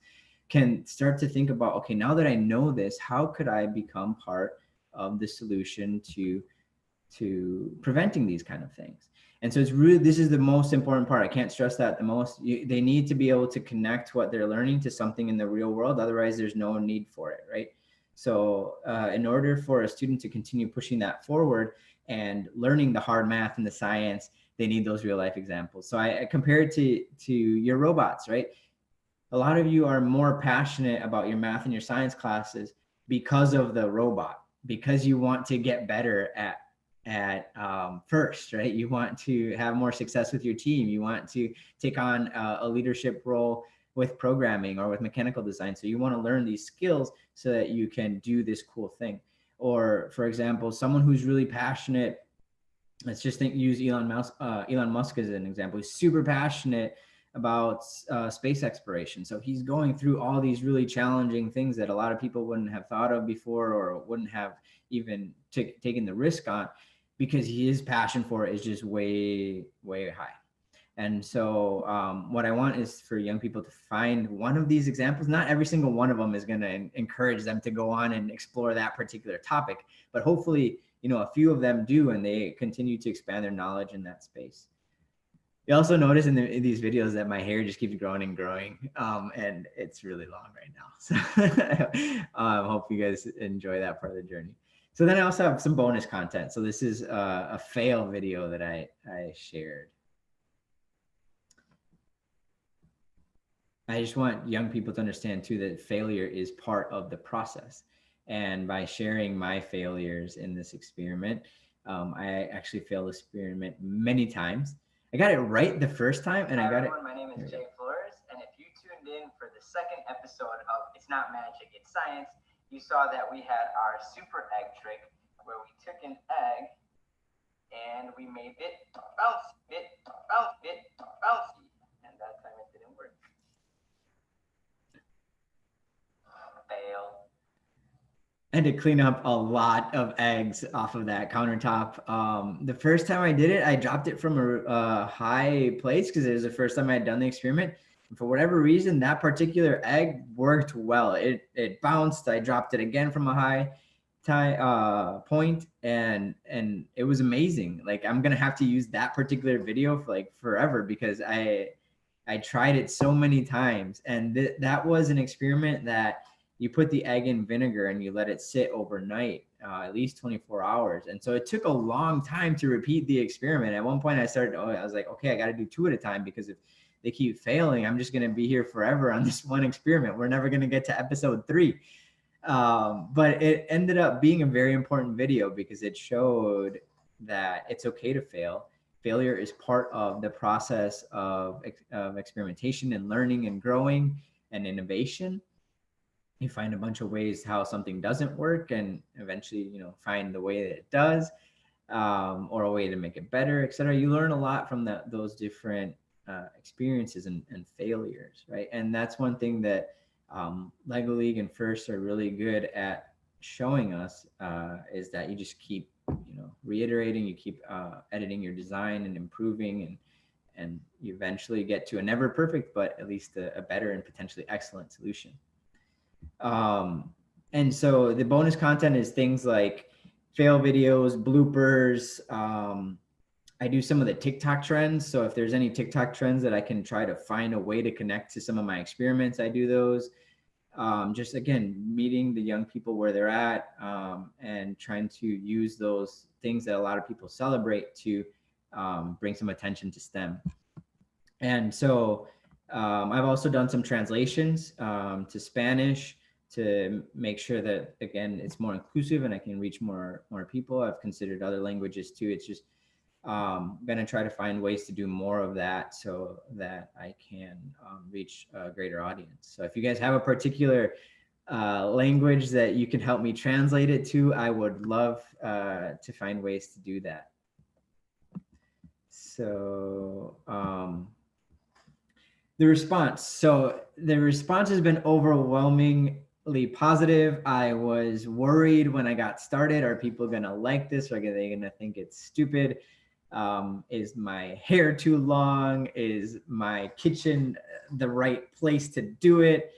can start to think about, okay, now that I know this, how could I become part of the solution to preventing these kind of things? And so it's really, this is the most important part. I can't stress that the most. They need to be able to connect what they're learning to something in the real world. Otherwise, there's no need for it, right? So in order for a student to continue pushing that forward and learning the hard math and the science, they need those real life examples. So I compare it to your robots, right? A lot of you are more passionate about your math and your science classes because of the robot, because you want to get better at first, right? You want to have more success with your team. You want to take on a leadership role with programming or with mechanical design. So you want to learn these skills so that you can do this cool thing. Or for example, someone who's really passionate, let's just use Elon Musk as an example. He's super passionate about space exploration. So he's going through all these really challenging things that a lot of people wouldn't have thought of before, or wouldn't have even taken the risk on, because his passion for it is just way, way high. And so what I want is for young people to find one of these examples. Not every single one of them is going to encourage them to go on and explore that particular topic, but hopefully, a few of them do, and they continue to expand their knowledge in that space. You also notice in these videos that my hair just keeps growing and growing, and it's really long right now. So hope you guys enjoy that part of the journey. So then I also have some bonus content. So this is a fail video that I shared. I just want young people to understand too that failure is part of the process. And by sharing my failures in this experiment, I actually failed this experiment many times. I got it right the first time, and Hi, I got everyone. My name is Jay Flores, and if you tuned in for the second episode of It's Not Magic, It's Science, you saw that we had our super egg trick, where we took an egg and we made it bouncy, bouncy, and that time it didn't work. Fail. I had to clean up a lot of eggs off of that countertop. The first time I did it, I dropped it from a high place because it was the first time I had done the experiment. And for whatever reason, that particular egg worked well. It bounced. I dropped it again from a high point, and it was amazing. Like, I'm gonna have to use that particular video for like forever, because I tried it so many times, and that was an experiment that you put the egg in vinegar and you let it sit overnight, at least 24 hours. And so it took a long time to repeat the experiment. At one point I was like, okay, I got to do 2 at a time, because if they keep failing, I'm just going to be here forever on this one experiment. We're never going to get to episode 3. But it ended up being a very important video, because it showed that it's okay to fail. Failure is part of the process of experimentation and learning and growing and innovation. You find a bunch of ways how something doesn't work, and eventually, find the way that it does, or a way to make it better, etc. You learn a lot from those different experiences and failures, right? And that's one thing that Lego League and FIRST are really good at showing us, is that you just keep, reiterating, you keep editing your design and improving, and you eventually get to a never perfect, but at least a better and potentially excellent solution. And so the bonus content is things like fail videos, bloopers. I do some of the TikTok trends. So if there's any TikTok trends that I can try to find a way to connect to some of my experiments, I do those. Just again, meeting the young people where they're at, and trying to use those things that a lot of people celebrate to bring some attention to STEM. And so I've also done some translations to Spanish, to make sure that, again, it's more inclusive and I can reach more people. I've considered other languages too. It's just going to try to find ways to do more of that, so that I can reach a greater audience. So if you guys have a particular language that you can help me translate it to, I would love to find ways to do that. So the response. So the response has been overwhelmingly positive. I was worried when I got started, are people gonna like this? Or are they gonna think it's stupid? Is my hair too long? Is my kitchen the right place to do it?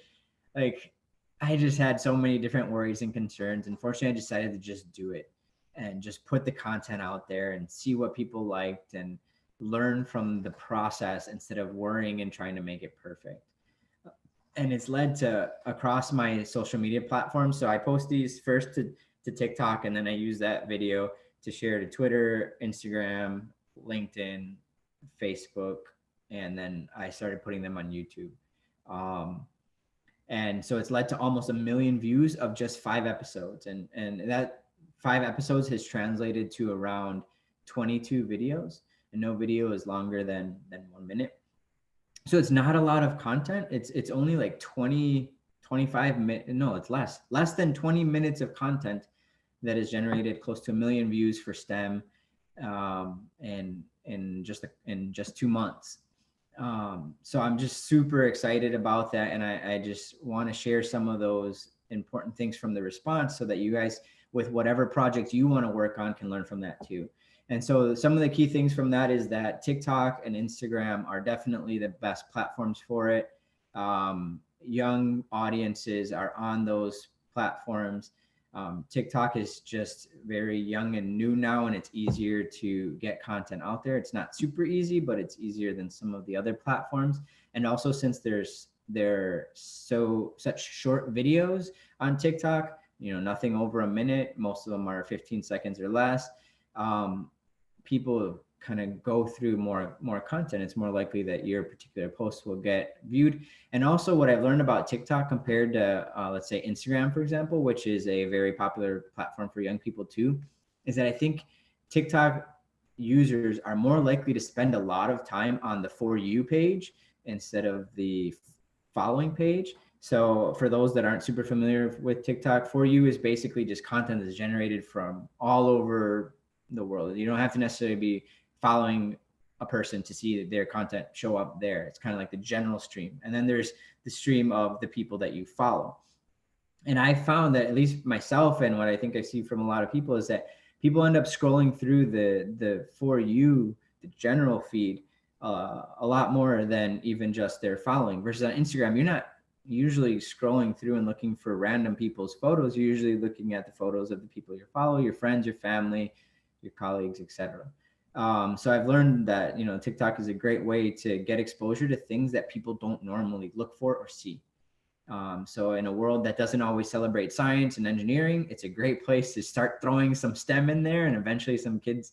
Like, I just had so many different worries and concerns. Unfortunately, I decided to just do it and just put the content out there and see what people liked and learn from the process instead of worrying and trying to make it perfect. And it's led to across my social media platforms. So I post these first to TikTok, and then I use that video to share to Twitter, Instagram, LinkedIn, Facebook, and then I started putting them on YouTube. And so it's led to almost 1 million views of just 5 episodes. And that 5 episodes has translated to around 22 videos, and no video is longer than 1 minute. So it's not a lot of content. It's only like 25 minutes. No, it's less than 20 minutes of content that has generated close to 1 million views for STEM, and in just 2 months. So I'm just super excited about that. And I just want to share some of those important things from the response so that you guys, with whatever project you want to work on, can learn from that too. And so some of the key things from that is that TikTok and Instagram are definitely the best platforms for it. Young audiences are on those platforms. TikTok is just very young and new now, and it's easier to get content out there. It's not super easy, but it's easier than some of the other platforms. And also, since there such short videos on TikTok, nothing over 1 minute, most of them are 15 seconds or less. People kind of go through more content. It's more likely that your particular post will get viewed. And also, what I've learned about TikTok compared to let's say Instagram, for example, which is a very popular platform for young people too, is that I think TikTok users are more likely to spend a lot of time on the For You page instead of the following page. So for those that aren't super familiar with TikTok, For You is basically just content that's generated from all over the world. You don't have to necessarily be following a person to see their content show up there. It's kind of like the general stream. And then there's the stream of the people that you follow. And I found that, at least myself, and what I think I see from a lot of people, is that people end up scrolling through the For You, the general feed, a lot more than even just their following. Versus on Instagram, you're not usually scrolling through and looking for random people's photos. You're usually looking at the photos of the people you follow, your friends, your family, your colleagues, etc. So I've learned that TikTok is a great way to get exposure to things that people don't normally look for or see. So in a world that doesn't always celebrate science and engineering, it's a great place to start throwing some STEM in there, and eventually some kids,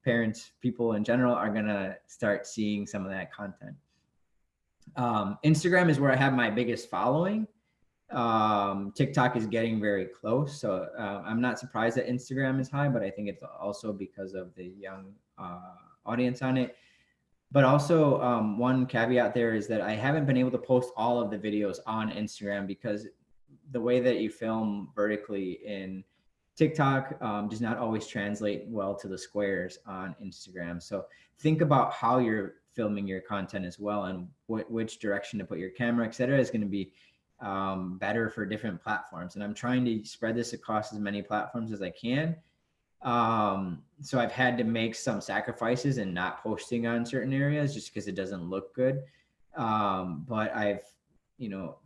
parents, people in general are gonna start seeing some of that content. Instagram is where I have my biggest following. TikTok is getting very close, so I'm not surprised that Instagram is high, but I think it's also because of the young audience on it. But also, one caveat there is that I haven't been able to post all of the videos on Instagram because the way that you film vertically in TikTok does not always translate well to the squares on Instagram. So think about how you're filming your content as well, and which direction to put your camera, et cetera, is going to be better for different platforms. And I'm trying to spread this across as many platforms as I can. So I've had to make some sacrifices and not posting on certain areas just because it doesn't look good. But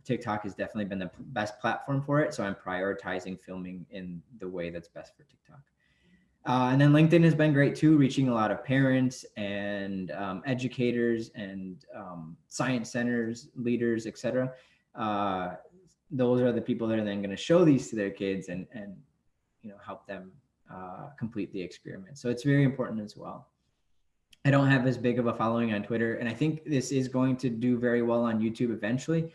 TikTok has definitely been the best platform for it. So I'm prioritizing filming in the way that's best for TikTok. And then LinkedIn has been great too, reaching a lot of parents and educators and science centers, leaders, etc. Those are the people that are then going to show these to their kids and help them complete the experiment. So it's very important as well. I don't have as big of a following on Twitter, and I think this is going to do very well on YouTube eventually.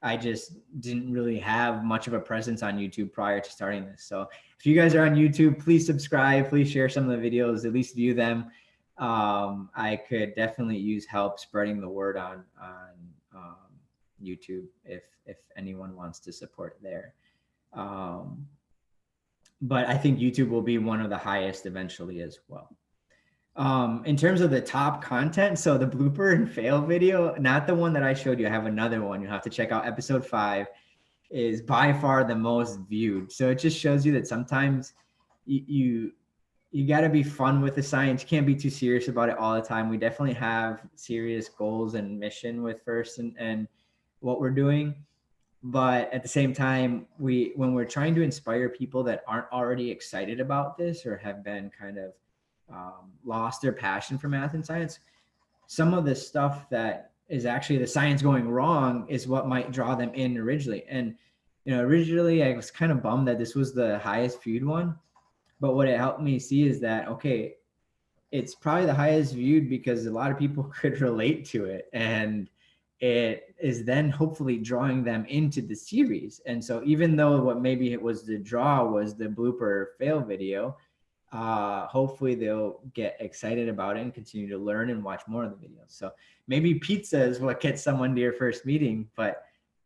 I just didn't really have much of a presence on YouTube prior to starting this. So if you guys are on YouTube, please subscribe, please share some of the videos, at least view them. I could definitely use help spreading the word on YouTube if anyone wants to support there. Um, but I think YouTube will be one of the highest eventually as well. In terms of the top content, so the blooper and fail video, not the one that I showed you, I have another one. You'll have to check out episode 5, is by far the most viewed. So it just shows you that sometimes you got to be fun with the science. You can't be too serious about it all the time. We definitely have serious goals and mission with First and what we're doing. But at the same time, when we're trying to inspire people that aren't already excited about this or have been kind of lost their passion for math and science, some of the stuff that is actually the science going wrong is what might draw them in originally. And originally I was kind of bummed that this was the highest viewed one, but what it helped me see is that, okay, it's probably the highest viewed because a lot of people could relate to it, and it is then hopefully drawing them into the series. And so even though what maybe it was the draw was the blooper fail video, hopefully they'll get excited about it and continue to learn and watch more of the videos. So maybe pizza is what gets someone to your first meeting, but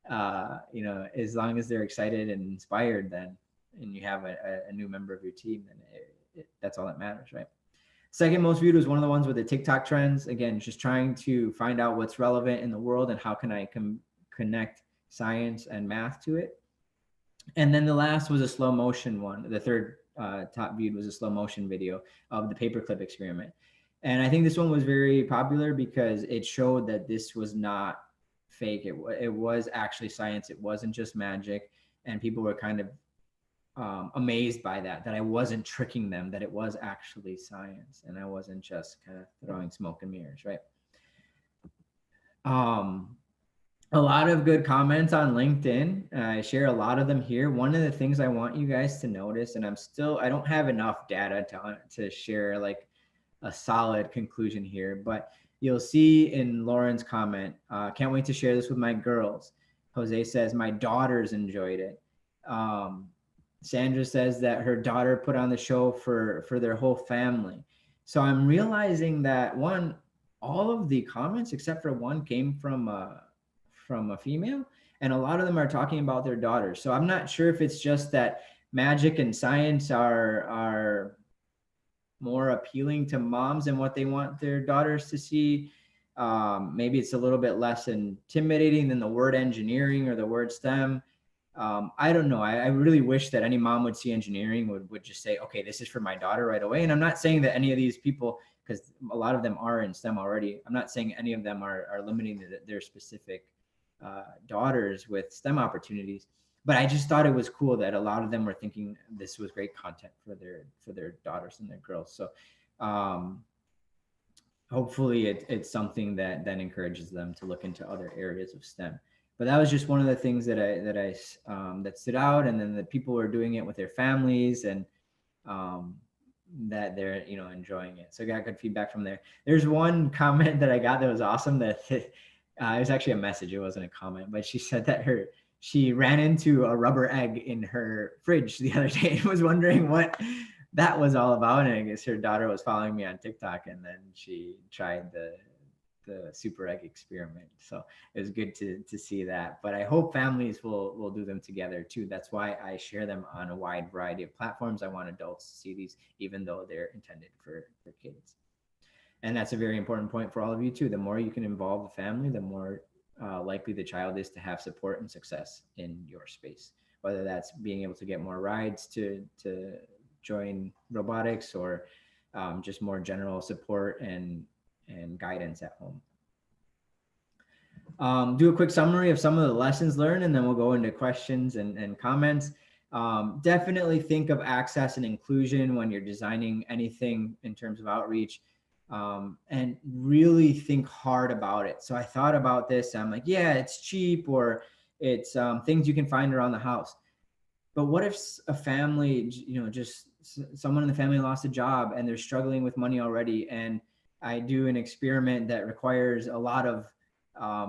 as long as they're excited and inspired, then, and you have a new member of your team, then that's all that matters, right? Second most viewed was one of the ones with the TikTok trends. Again, just trying to find out what's relevant in the world and how can I connect science and math to it. And then the last was a slow motion one. The third top viewed was a slow motion video of the paperclip experiment. And I think this one was very popular because it showed that this was not fake. It was actually science. It wasn't just magic. And people were kind of amazed by that I wasn't tricking them, that it was actually science and I wasn't just kind of throwing smoke and mirrors, right? A lot of good comments on LinkedIn. I share a lot of them here. One of the things I want you guys to notice, and I don't have enough data to share like a solid conclusion here, but you'll see in Lauren's comment, can't wait to share this with my girls. Jose says, my daughters enjoyed it. Sandra says that her daughter put on the show for their whole family. So I'm realizing that all of the comments except for one came from a female, and a lot of them are talking about their daughters. So I'm not sure if it's just that magic and science are more appealing to moms and what they want their daughters to see. Maybe it's a little bit less intimidating than the word engineering or the word STEM. I don't know. I really wish that any mom would see engineering would just say, okay, this is for my daughter right away. And I'm not saying that any of these people, because a lot of them are in STEM already, I'm not saying any of them are limiting their specific daughters with STEM opportunities. But I just thought it was cool that a lot of them were thinking this was great content for their daughters and their girls. So hopefully it's something that then encourages them to look into other areas of STEM. But that was just one of the things that stood out, and then the people were doing it with their families, and that they're enjoying it. So I got good feedback from there. There's one comment that I got that was awesome. That it was actually a message. It wasn't a comment, but she said that she ran into a rubber egg in her fridge the other day and was wondering what that was all about. And I guess her daughter was following me on TikTok, and then she tried the super egg experiment. So it was good to see that. But I hope families will do them together too. That's why I share them on a wide variety of platforms. I want adults to see these, even though they're intended for kids. And that's a very important point for all of you too. The more you can involve the family, the more likely the child is to have support and success in your space, whether that's being able to get more rides to join robotics, or just more general support and guidance at home. Do a quick summary of some of the lessons learned, and then we'll go into questions and comments. Definitely think of access and inclusion when you're designing anything in terms of outreach, and really think hard about it. So I thought about this. I'm like, yeah, it's cheap, or it's things you can find around the house. But what if a family, just someone in the family lost a job and they're struggling with money already, and I do an experiment that requires a lot of, I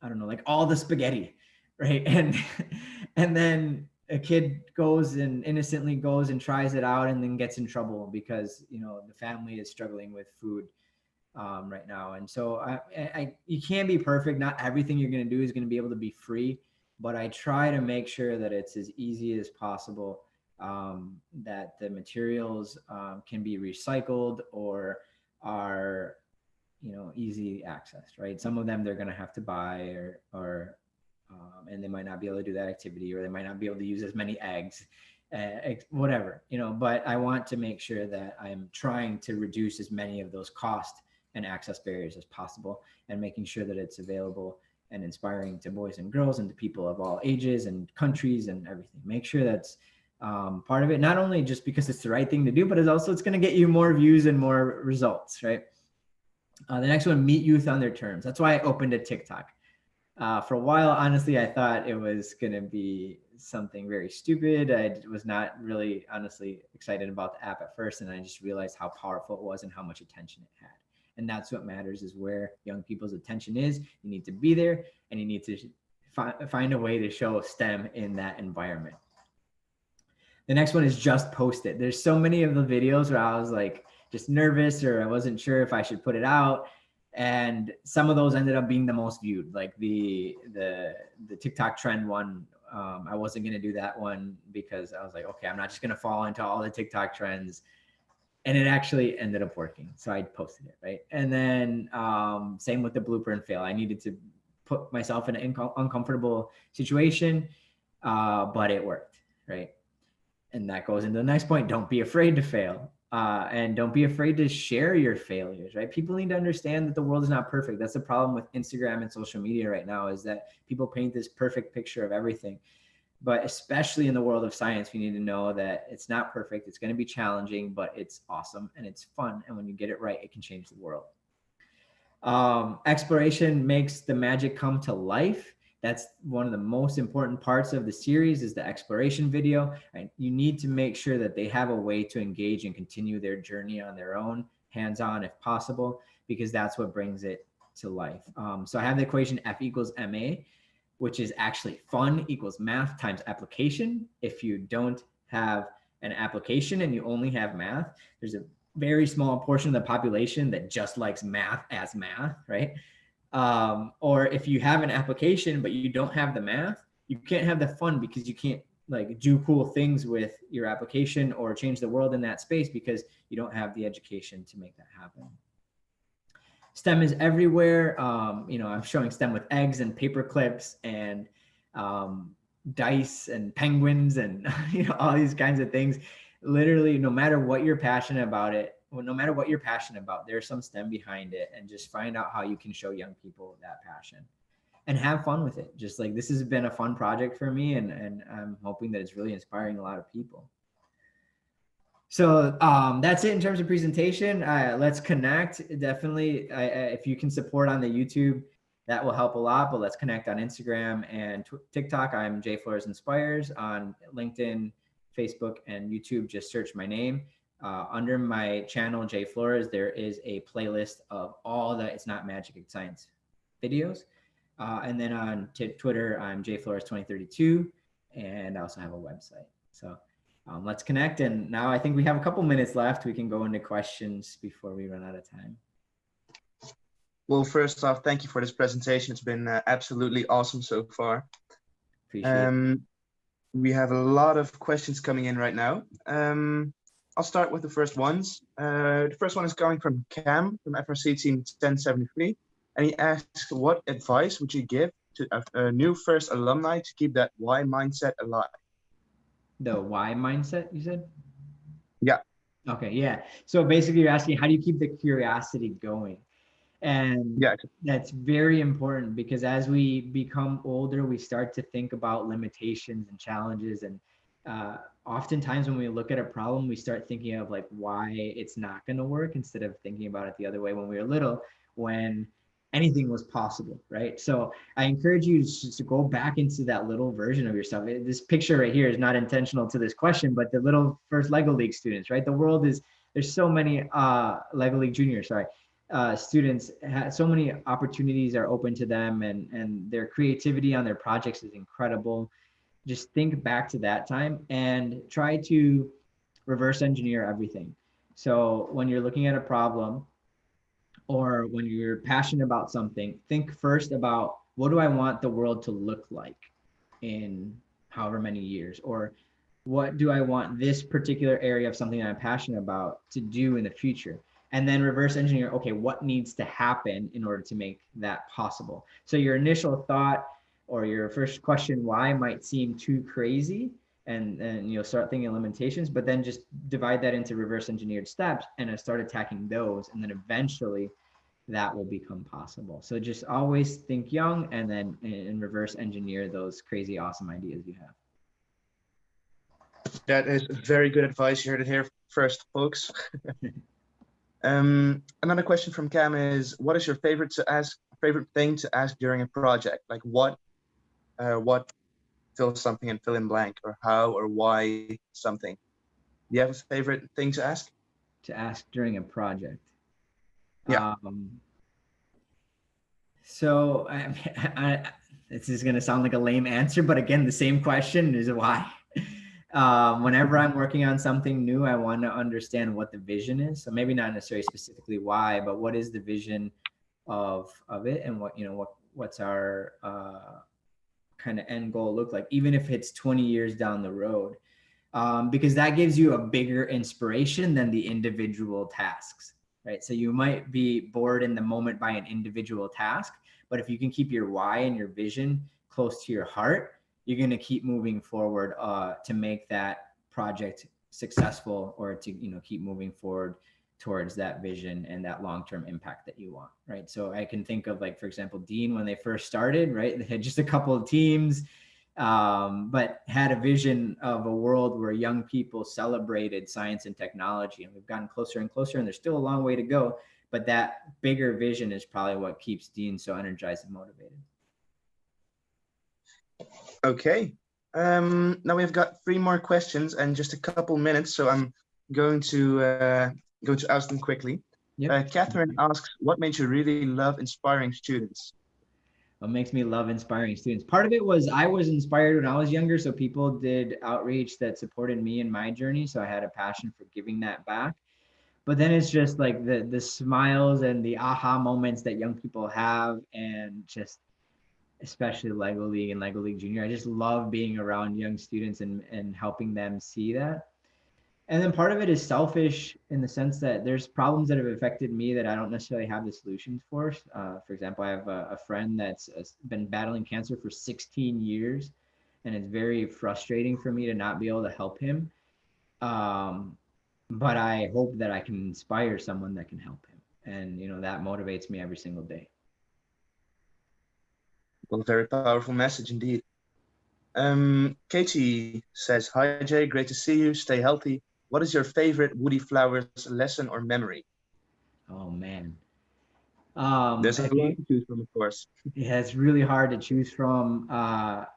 don't know, like all the spaghetti, right? And then a kid innocently goes and tries it out and then gets in trouble because, the family is struggling with food right now. And so you can't be perfect. Not everything you're going to do is going to be able to be free. but I try to make sure that it's as easy as possible, that the materials can be recycled or are, easy accessed, right? Some of them they're going to have to buy, or and they might not be able to do that activity, or they might not be able to use as many eggs, whatever, but I want to make sure that I'm trying to reduce as many of those cost and access barriers as possible, and making sure that it's available and inspiring to boys and girls and to people of all ages and countries and everything. Make sure that's part of it, not only just because it's the right thing to do, but it's going to get you more views and more results, right? The next one, meet youth on their terms. That's why I opened a TikTok. For a while, honestly, I thought it was going to be something very stupid. I was not really, honestly, excited about the app at first, and I just realized how powerful it was and how much attention it had. And that's what matters, is where young people's attention is. You need to be there, and you need to find a way to show STEM in that environment. The next one is just post it. There's so many of the videos where I was like just nervous, or I wasn't sure if I should put it out. And some of those ended up being the most viewed, like the TikTok trend one. I wasn't going to do that one because I was like, okay, I'm not just going to fall into all the TikTok trends. And it actually ended up working. So I posted it, right? And then same with the blooper and fail. I needed to put myself in an uncomfortable situation, but it worked, right? And that goes into the next point. Don't be afraid to fail. And don't be afraid to share your failures, right? People need to understand that the world is not perfect. That's the problem with Instagram and social media right now, is that people paint this perfect picture of everything. But especially in the world of science, we need to know that it's not perfect. It's going to be challenging, but it's awesome and it's fun. And when you get it right, it can change the world. Exploration makes the magic come to life. That's one of the most important parts of the series, is the exploration video. Right? You need to make sure that they have a way to engage and continue their journey on their own, hands-on if possible, because that's what brings it to life. So I have the equation F equals MA, which is actually fun equals math times application. If you don't have an application and you only have math, there's a very small portion of the population that just likes math as math, right? Or if you have an application but you don't have the math, you can't have the fun, because you can't like do cool things with your application or change the world in that space, because you don't have the education to make that happen. STEM is everywhere. I'm showing STEM with eggs and paper clips and dice and penguins and all these kinds of things. Literally, no matter what you're passionate about, there's some STEM behind it, and just find out how you can show young people that passion and have fun with it. Just like, this has been a fun project for me, and I'm hoping that it's really inspiring a lot of people. So that's it in terms of presentation. Let's connect. Definitely, if you can support on the YouTube, that will help a lot. But let's connect on Instagram and TikTok. I'm J Flores Inspires. On LinkedIn, Facebook, and YouTube, just search my name. Under my channel, J Flores, there is a playlist of all the It's Not Magic, It's Science videos. And then on Twitter, I'm J Flores 2032, and I also have a website. So let's connect. And now I think we have a couple minutes left. We can go into questions before we run out of time. Well, first off, thank you for this presentation. It's been absolutely awesome so far. Appreciate it. We have a lot of questions coming in right now. I'll start with the first ones. The first one is coming from Cam from FRC Team 1073. And he asks, what advice would you give to a new first alumni to keep that why mindset alive? The why mindset, you said? Yeah. Okay, yeah. So basically you're asking, how do you keep the curiosity going? And yeah, that's very important, because as we become older, we start to think about limitations and challenges. And oftentimes when we look at a problem, we start thinking of like why it's not going to work, instead of thinking about it the other way when we were little, when anything was possible, right? So I encourage you to go back into that little version of yourself. This picture right here is not intentional to this question, but the little first Lego League students, right? The world is, there's so many Lego League juniors, students, so many opportunities are open to them, and their creativity on their projects is incredible. Just think back to that time and try to reverse engineer everything. So when you're looking at a problem, or when you're passionate about something, think first about, what do I want the world to look like? in however many years? Or what do I want this particular area of something that I'm passionate about to do in the future? And then reverse engineer, okay, what needs to happen in order to make that possible? So your initial thought or your first question why might seem too crazy, and you'll start thinking of limitations, but then just divide that into reverse engineered steps and start attacking those, and then eventually that will become possible. So just always think young, and then in reverse engineer those crazy awesome ideas you have. That is very good advice. You heard it here first, folks. Another question from Cam is, what is your favorite thing to ask during a project? Like what fill something and fill in blank, or how or why something. Do you have a favorite thing to ask? To ask during a project. Yeah. So this is going to sound like a lame answer, but again, the same question is why. Whenever I'm working on something new, I want to understand what the vision is. So maybe not necessarily specifically why, but what is the vision of it, and what's our kind of end goal look like, even if it's 20 years down the road, because that gives you a bigger inspiration than the individual tasks, right? So you might be bored in the moment by an individual task, but if you can keep your why and your vision close to your heart, you're going to keep moving forward to make that project successful, or to keep moving forward towards that vision and that long-term impact that you want, right? So I can think of, like, for example, Dean, when they first started, right, they had just a couple of teams, but had a vision of a world where young people celebrated science and technology, and we've gotten closer and closer, and there's still a long way to go, but that bigger vision is probably what keeps Dean so energized and motivated. Okay. Now we've got 3 more questions and just a couple minutes, so I'm going to ask them quickly. Yep. Catherine asks, what made you really love inspiring students? What makes me love inspiring students? Part of it was I was inspired when I was younger, so people did outreach that supported me in my journey, so I had a passion for giving that back. But then it's just like the smiles and the aha moments that young people have, and just especially Lego League and Lego League Junior. I just love being around young students and helping them see that. And then part of it is selfish in the sense that there's problems that have affected me that I don't necessarily have the solutions for. For example, I have a friend that's been battling cancer for 16 years, and it's very frustrating for me to not be able to help him. But I hope that I can inspire someone that can help him. And, that motivates me every single day. Well, very powerful message indeed. Katie says, hi Jay, great to see you. Stay healthy. What is your favorite Woody Flowers lesson or memory? Oh man. There's a lot to choose from, of course. Yeah, it's really hard to choose from. I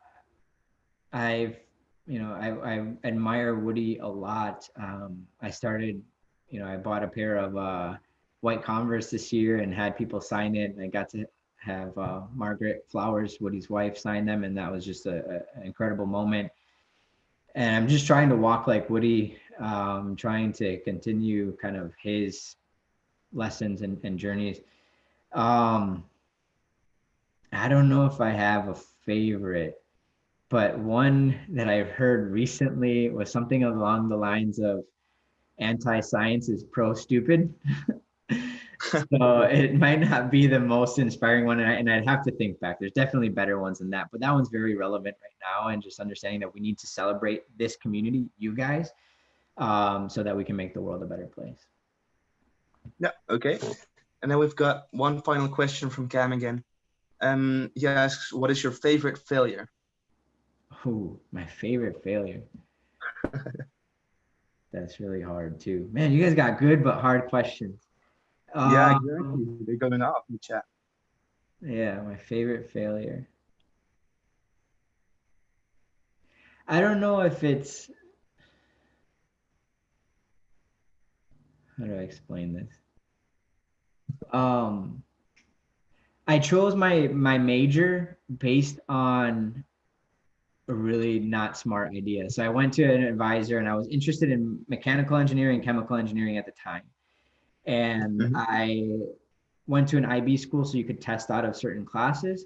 admire Woody a lot. I started, I bought a pair of white Converse this year and had people sign it. And I got to have Margaret Flowers, Woody's wife, sign them. And that was just an incredible moment. And I'm just trying to walk like Woody, trying to continue kind of his lessons and journeys. I don't know if I have a favorite, but one that I've heard recently was something along the lines of anti-science is pro-stupid. So it might not be the most inspiring one, and I'd have to think back. There's definitely better ones than that, but that one's very relevant right now, and just understanding that we need to celebrate this community, you guys, so that we can make the world a better place. Yeah, okay. And then we've got one final question from Cam again. He asks, what is your favorite failure? Oh, my favorite failure. That's really hard too. Man, you guys got good but hard questions. Yeah, exactly. They're going off in the chat. Yeah, my favorite failure. I don't know if it's, how do I explain this? I chose my major based on a really not smart idea. So I went to an advisor, and I was interested in mechanical engineering, chemical engineering at the time. And I went to an IB school so you could test out of certain classes.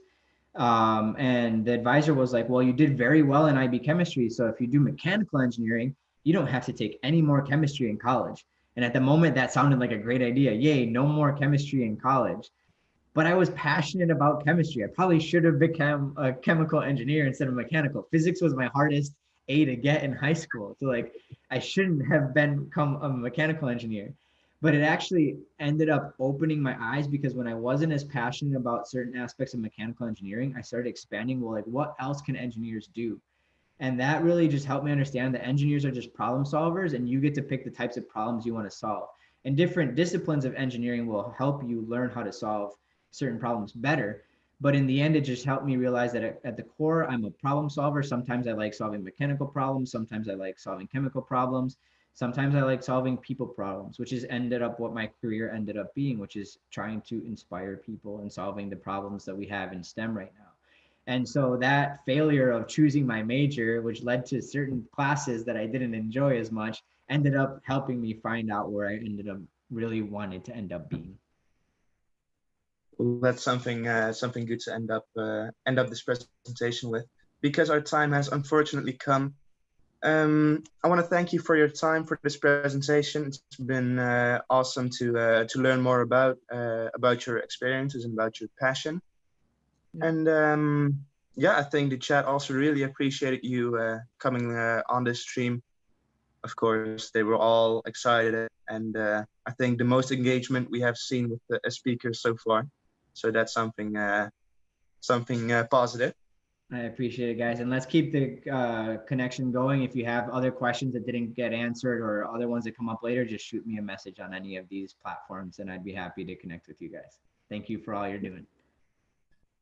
And the advisor was like, well, you did very well in IB chemistry. So if you do mechanical engineering, you don't have to take any more chemistry in college. And at the moment, that sounded like a great idea. Yay, no more chemistry in college. But I was passionate about chemistry. I probably should have become a chemical engineer instead of mechanical. Physics was my hardest A to get in high school. So like I shouldn't have become a mechanical engineer. But it actually ended up opening my eyes because when I wasn't as passionate about certain aspects of mechanical engineering, I started expanding, well, like what else can engineers do? And that really just helped me understand that engineers are just problem solvers and you get to pick the types of problems you want to solve. And different disciplines of engineering will help you learn how to solve certain problems better. But in the end, it just helped me realize that at the core, I'm a problem solver. Sometimes I like solving mechanical problems. Sometimes I like solving chemical problems. Sometimes I like solving people problems, which is ended up what my career ended up being, which is trying to inspire people and solving the problems that we have in STEM right now. And so that failure of choosing my major, which led to certain classes that I didn't enjoy as much, ended up helping me find out where I ended up really wanted to end up being. Well, that's something good to end up this presentation with, because our time has unfortunately come. I want to thank you for your time for this presentation. It's been awesome to learn more about your experiences and about your passion. Yeah. And yeah, I think the chat also really appreciated you coming on this stream. Of course, they were all excited, and I think the most engagement we have seen with the speakers so far. So that's something positive. I appreciate it, guys. And let's keep the connection going. If you have other questions that didn't get answered or other ones that come up later, just shoot me a message on any of these platforms and I'd be happy to connect with you guys. Thank you for all you're doing.